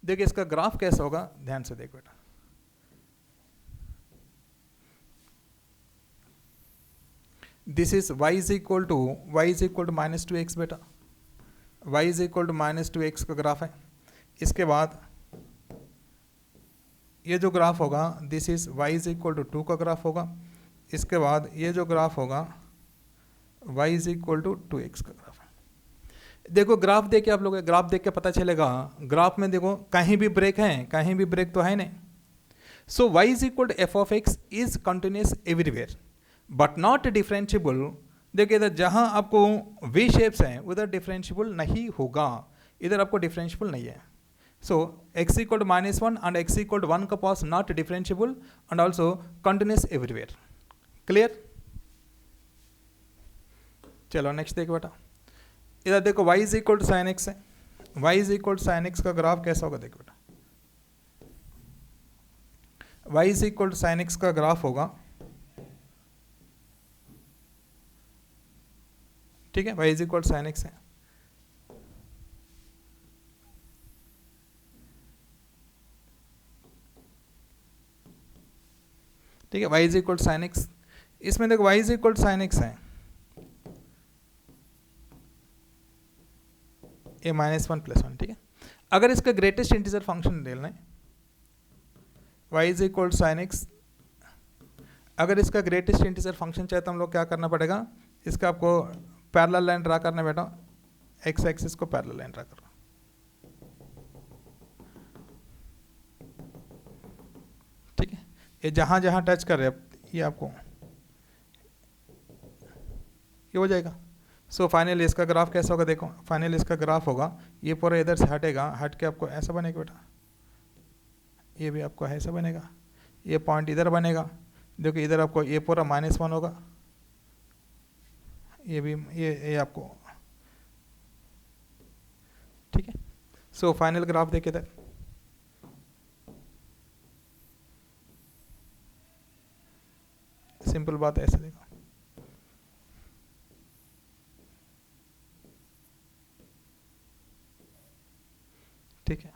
देखिए इसका ग्राफ कैसा होगा, ध्यान से देखो बेटा। This is y is equal to -2x बेटा, y is equal to -2x का ग्राफ है। इसके बाद ये जो ग्राफ होगा, this is y is equal to 2 का ग्राफ होगा। इसके बाद ये जो ग्राफ होगा, y is equal to 2x का ग्राफ है। देखो ग्राफ देख के आप लोग, ग्राफ देख के पता चलेगा, ग्राफ में देखो कहीं भी ब्रेक है, कहीं भी ब्रेक तो है नहीं। So y is equal to f(x) is continuous everywhere but not differentiable. देखिए इधर जहां आपको v शेप्स हैं उधर डिफरेंशिएबल नहीं होगा, इधर आपको डिफरेंशिएबल नहीं है। So x equal to -1 and x equal to 1 का पास not differentiable and also continuous everywhere. Clear? चलो नेक्स्ट देखो बेटा, इधर देखो y is equal to sine x है, y is equal to sine x का ग्राफ कैसा होगा, देखो बेटा y is equal to sine x का ग्राफ होगा, ठीक है, y is equal to sine x है। ठीक है, y is equal to sine x, इसमें देखो y is equal to sine x है, ए -1 + 1, ठीक है। अगर इसका ग्रेटेस्ट इंटीजर फंक्शन लेना है, y is equal to sine x, अगर इसका ग्रेटेस्ट इंटीजर फंक्शन चाहे तो हम लोग क्या करना पड़ेगा, इसका आपको पैरेलल लाइन ड्रा करना बेटा, x एक्सिस को पैरेलल लाइन ड्रा करो, ठीक है। ये जहां जहां टच कर रहे हैं ये आपको ये हो जाएगा। सो फाइनली इसका ग्राफ कैसा होगा, देखो फाइनली इसका ग्राफ होगा, ये पूरा इधर से हटेगा, हट के आपको ऐसा बनेगा बेटा, ये भी आपको ऐसा बनेगा, ये पॉइंट इधर बनेगा, देखो इधर आपको ये पूरा -1 होगा, ये भी ये आपको, ठीक है। सो फाइनल ग्राफ देखिए इधर, सिंपल बात है, ऐसे देखो, ठीक है।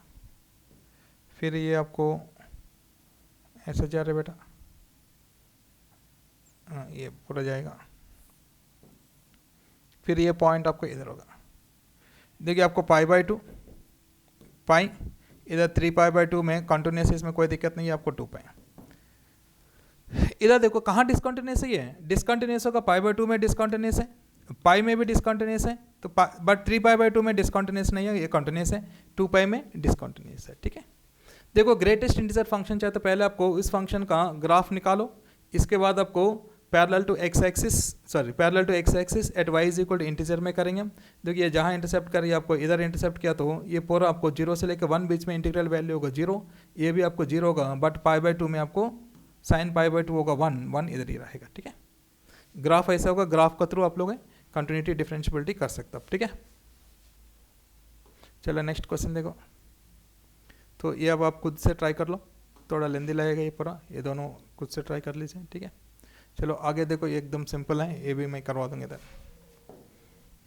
फिर ये आपको ऐसा जा रहा है बेटा, ये पूरा जाएगा, फिर ये पॉइंट आपको इधर होगा, देखिए आपको π/2 पाई, इधर 3π/2 में कंटिन्यूस, इसमें कोई दिक्कत नहीं है, आपको 2π। इधर देखो कहाँ डिसकंटिन्यूस है, ये डिसकंटिन्यूस होगा, π/2 में डिसकंटिन्यूस है, पाई में भी डिसकंटिन्यूस है, तो बट 3π/2 में डिसकंटिन्यूस नहीं है, ये कंटिन्यूस है, 2π में डिसकंटिन्यूस है, ठीक है। देखो ग्रेटेस्ट इंटीजर फंक्शन चाहे तो पहले आपको इस फंक्शन का ग्राफ निकालो, इसके बाद आपको parallel to x axis at y is equal to integer में करेंगे। देखिए जहाँ इंटरसेप्ट करिए, आपको इधर इंटरसेप्ट किया तो ये पूरा आपको 0 से लेकर 1 बीच में इंटीग्रल वैल्यू होगा 0, ये भी आपको 0 होगा, बट π/2 में आपको sin π/2 होगा 1 इधर ही रहेगा, ठीक है। ग्राफ ऐसा होगा, ग्राफ के थ्रू आप लोग कंटिन्यूटी डिफरेंशियबिलिटी कर सकते हो, ठीक है। चलो नेक्स्ट क्वेश्चन देखो, तो ये अब आप खुद से ट्राई कर लो, थोड़ा लेंदी लगेगा ये पूरा, ये दोनों खुद से ट्राई कर लीजिए, ठीक है। चलो आगे देखो, ये एकदम सिंपल है, ये भी मैं करवा दूंगा इधर,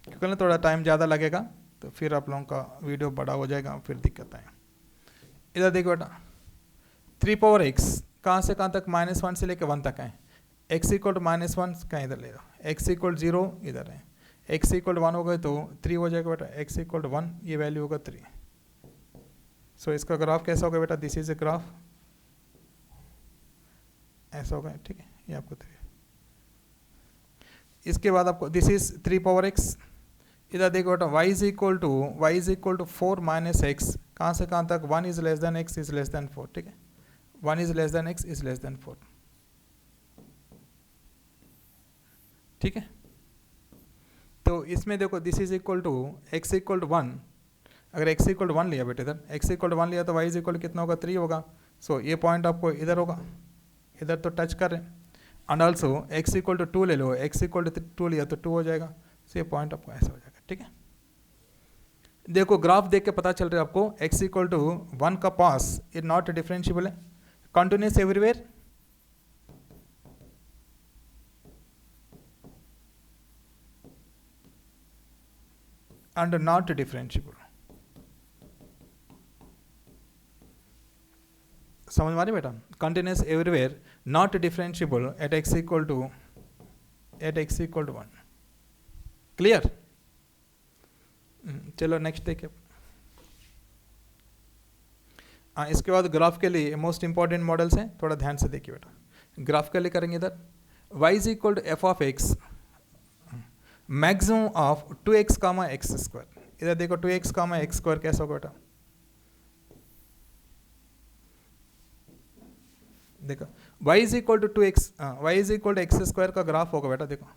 क्योंकि ना थोड़ा टाइम ज़्यादा लगेगा तो फिर आप लोगों का वीडियो बड़ा हो जाएगा, फिर दिक्कत है। इधर देखो बेटा, 3 पावर एक्स कहाँ से कहाँ तक, -1 से लेकर 1 तक है। x इक्वल टू -1 कहाँ इधर ले लो, x इक्वल 0 इधर है, x इक्वल 1 हो गए तो 3 हो जाएगा बेटा, x इक्वल 1 ये वैल्यू होगा 3। सो इसका ग्राफ कैसा होगा बेटा, दिस इज ए ग्राफ, ऐसा होगा, ठीक है, ये आपको 3। इसके बाद आपको दिस इज 3 पावर x, इधर देखो बेटा y is equal to 4 minus x, कहाँ से कहाँ तक, 1 is less than x is less than 4, ठीक है, 1 is less than x is less than 4, ठीक है। तो इसमें देखो this is equal to x equal to 1, अगर x इक्वल टू 1 लिया बेटे इधर, x इक्वल टू 1 लिया तो y इज इक्वल कितना होगा, 3 होगा। सो ये पॉइंट आपको इधर होगा, इधर तो टच कर रहे हैं, and also x equal to 2 ले लो, x इक्वल टू 2 लिया तो 2 हो जाएगा। सो ये पॉइंट आपको ऐसा हो जाएगा, ठीक है। देखो ग्राफ देख के पता चल रहा है आपको, x इक्वल टू 1 का पास ये नॉट डिफरेंशिएबल है, continuous everywhere, and not differentiable. समझ में आ रही बेटा, continuous everywhere, not differentiable at x equal to 1। Clear. चलो नेक्स्ट देखिए। इसके बाद ग्राफ के लिए मोस्ट इंपॉर्टेंट मॉडल्स हैं, थोड़ा ध्यान से देखिए बेटा। ग्राफ के लिए करेंगे इधर, y is equal to f of x maximum of 2x comma x square. इधर देखो 2x कामा एक्स स्क्वायर कैसा होगा बेटा, देखो y is equal to 2x, y is equal to x square का ग्राफ होगा बेटा, देखो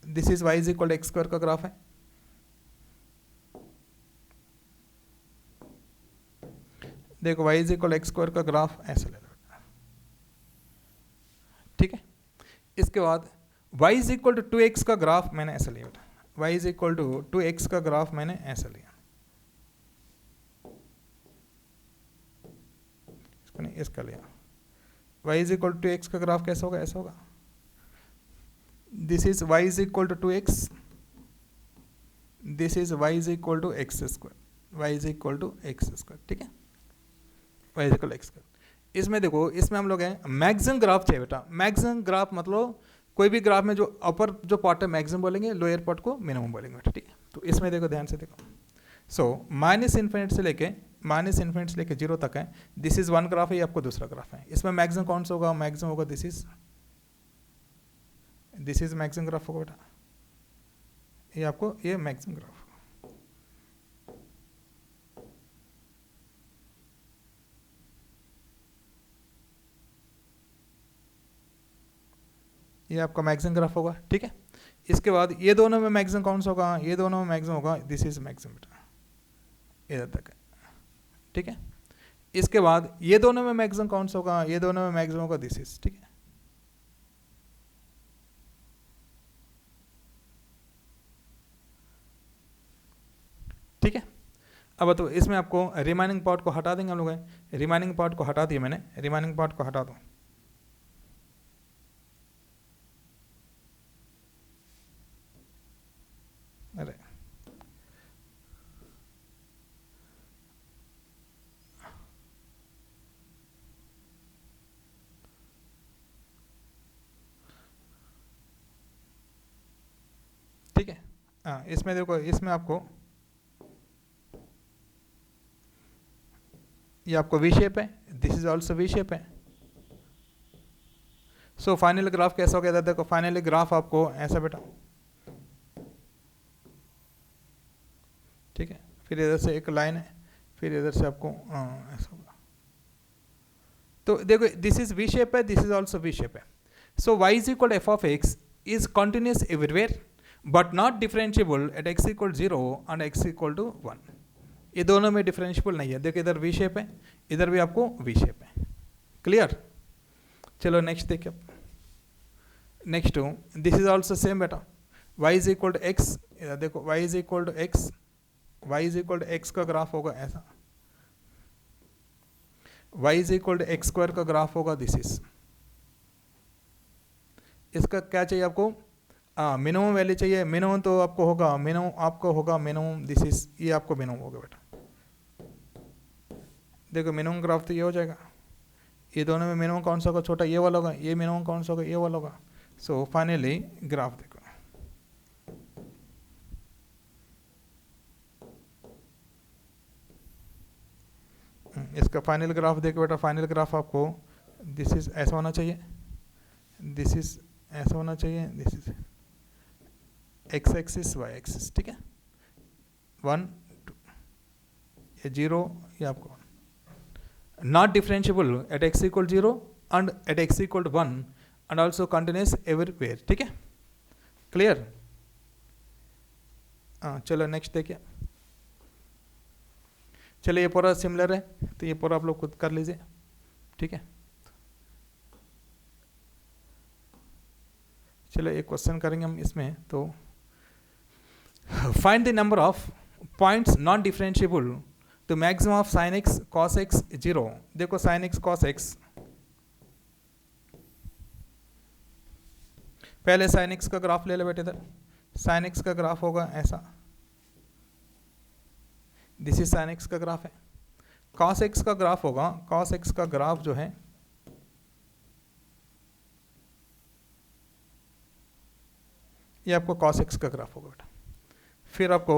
this is y is equal to x square का ग्राफ है, देखो y is equal x square का ग्राफ ऐसा ले लो, ठीक है। इसके बाद y is equal to 2x का ग्राफ मैंने ऐसा लिया बेटा, y is equal to 2x का ग्राफ मैंने ऐसा लिया, इसको नहीं इसका लिया। y is equal to 2x का ग्राफ कैसा होगा, ऐसा होगा, this is y is equal to 2x, this is y is equal to x square, y is equal to x square, ठीक है, y is equal x square. इसमें देखो, इसमें हम लोग हैं मैक्सिमम ग्राफ चाहिए बेटा, मैक्सिमम ग्राफ मतलब कोई भी ग्राफ में जो अपर जो पार्ट है मैक्सिमम बोलेंगे, लोअर पार्ट को मिनिमम बोलेंगे बेटा, ठीक है। तो इसमें देखो ध्यान से देखो, सो -∞ से लेके -∞ 0 तक है, दिस इज 1 ग्राफ है, ये आपको दूसरा ग्राफ है। इसमें मैक्सिमम कौन सा होगा, मैक्सिमम होगा दिस इज मैक्सिमम ग्राफ होगा बेटा, ये आपको ये मैक्सिमम ग्राफ, ये आपका मैक्सिमम ग्राफ होगा, ठीक है। इसके बाद ये दोनों में मैक्सिमम कौन सा होगा, ये दोनों में मैक्सिमम होगा दिस इज मैक्सिमम बेटा, इधर तक है, ठीक है। इसके बाद ये दोनों में मैक्सिमम कौन सा होगा, ये दोनों में मैक्सिमम होगा दिस इज, ठीक है। ठीक है, अब तो इसमें आपको रिमाइनिंग पार्ट को हटा देंगे हम लोग, रिमाइनिंग पार्ट को हटा दिया मैंने, रिमाइनिंग पार्ट को हटा दो, अरे ठीक है। इसमें देखो, इसमें आपको ये आपको वी शेप है, this is also V shape है। सो फाइनल ग्राफ कैसा हो गया, देखो फाइनली ग्राफ आपको ऐसा बेटा, ठीक है। फिर इधर से एक लाइन है, फिर इधर से आपको ऐसा होगा। तो देखो दिस इज वी शेप है, this is also V shape है। So y is equal f of x is continuous everywhere but not differentiable at x equal 0 and x equal to 1। ये दोनों में डिफरेंशिएबल नहीं है, देखो इधर वी शेप है, इधर भी आपको वी शेप है, क्लियर। चलो नेक्स्ट देखिए, next this is also same बेटा, y is equal to x, इधर देखो y is equal to x, y is equal to x का ग्राफ होगा ऐसा, y is equal to x square का ग्राफ होगा, दिस इज, इसका क्या चाहिए आपको, मिनिमम वैल्यू चाहिए, मिनिमम तो आपको होगा, मिनिमम दिस इज, ये आपको मिनिमम होगा बेटा। देखो मिनिमम ग्राफ तो ये हो जाएगा, ये दोनों में मिनिमम कौन सा होगा, छोटा ये वाला होगा, ये मिनिमम कौन सा होगा, ये वाला होगा। सो फाइनली ग्राफ देखो, इसका फाइनल ग्राफ देखो बेटा, फाइनल ग्राफ आपको दिस इज ऐसा होना चाहिए, दिस इज ऐसा होना चाहिए, this is x axis y axis, ठीक है, 1 2, ये 0, ये आपको not differentiable at x equal 0 and at x equal 1 and also continuous everywhere, ठीक है, क्लियर। चलो नेक्स्ट देखिए, चलो ये पूरा सिमिलर है तो ये पूरा आप लोग खुद कर लीजिए, ठीक है। चलो एक क्वेश्चन करेंगे हम इसमें, तो find the number of points non differentiable तो maximum of sine x cos x 0। देखो साइन एक्स कॉस एक्स, पहले साइन एक्स का ग्राफ ले लो बेटे, इधर साइन एक्स का ग्राफ होगा ऐसा, दिस इज साइन एक्स का ग्राफ है। कॉस एक्स का ग्राफ होगा, कॉस एक्स का ग्राफ जो है ये आपको कॉस एक्स का ग्राफ होगा बेटा। फिर आपको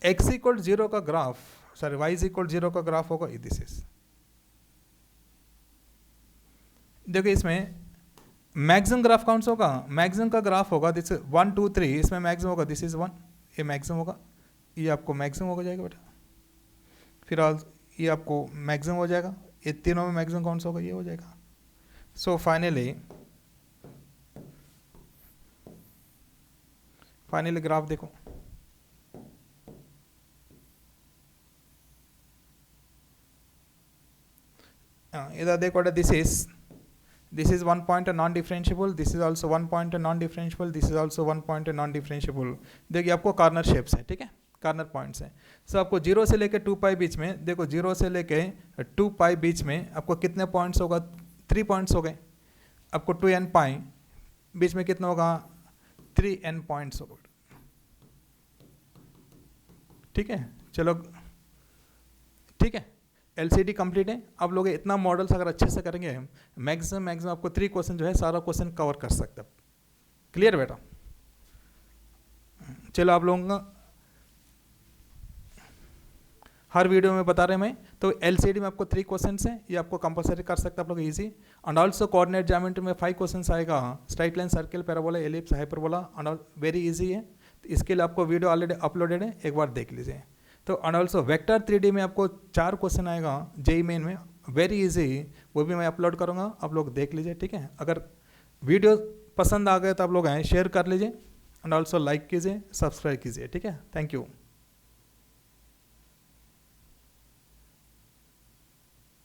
x इक्वल 0 का graph, sorry y is equal 0 का ग्राफ होगा, दिस इज, देखिए इसमें मैक्सिमम ग्राफ कौन सा होगा, मैक्सिमम का ग्राफ होगा दिस 1 2 3, इसमें मैक्सिमम होगा दिस इज 1, ये मैक्सिमम होगा, ये आपको मैक्सिमम हो जाएगा बेटा। फिर ये आपको मैक्सिमम हो जाएगा, ये तीनों में मैक्सिमम कौन सा होगा, ये हो जाएगा। सो फाइनली ग्राफ देखो, इधर देखो this is 1 point non differentiable, this is also 1 point non differentiable, this is also 1 point non differentiable. देखिए आपको कॉर्नर शेप्स हैं, ठीक है, कॉर्नर पॉइंट्स हैं। सो आपको 0 से लेके 2 पाई बीच में, देखो 0 से लेके 2 पाई बीच में आपको कितने पॉइंट्स होगा, 3 पॉइंट्स हो गए। आपको 2n पाई बीच में कितना होगा, 3n पॉइंट्स होगा, ठीक है। चलो ठीक है, LCD कंप्लीट है। आप लोग इतना मॉडल्स अगर अच्छे से करेंगे, मैक्सिमम आपको 3 क्वेश्चन जो है सारा क्वेश्चन कवर कर सकते हैं। क्लियर बेटा। चलो आप लोगों का हर वीडियो में बता रहे हैं मैं, तो LCD में आपको 3 क्वेश्चन हैं, ये आपको कंपलसरी कर सकते हैं आप लोग easy. And also coordinate geometry में 5 क्वेश्चन आएगा, straight line, circle, parabola, ellipse, hyperbola, and very easy है। तो इसके लिए आपको वीडियो ऑलरेडी अपलोडेड है, एक बार देख लीजिए। तो एंड ऑल्सो वेक्टर 3D में आपको 4 क्वेश्चन आएगा JEE मेन में, वेरी इजी, वो भी मैं अपलोड करूँगा, आप लोग देख लीजिए, ठीक है। अगर वीडियो पसंद आ गए तो आप लोग शेयर कर लीजिए, एंड ऑल्सो लाइक कीजिए, सब्सक्राइब कीजिए, ठीक है। Thank you.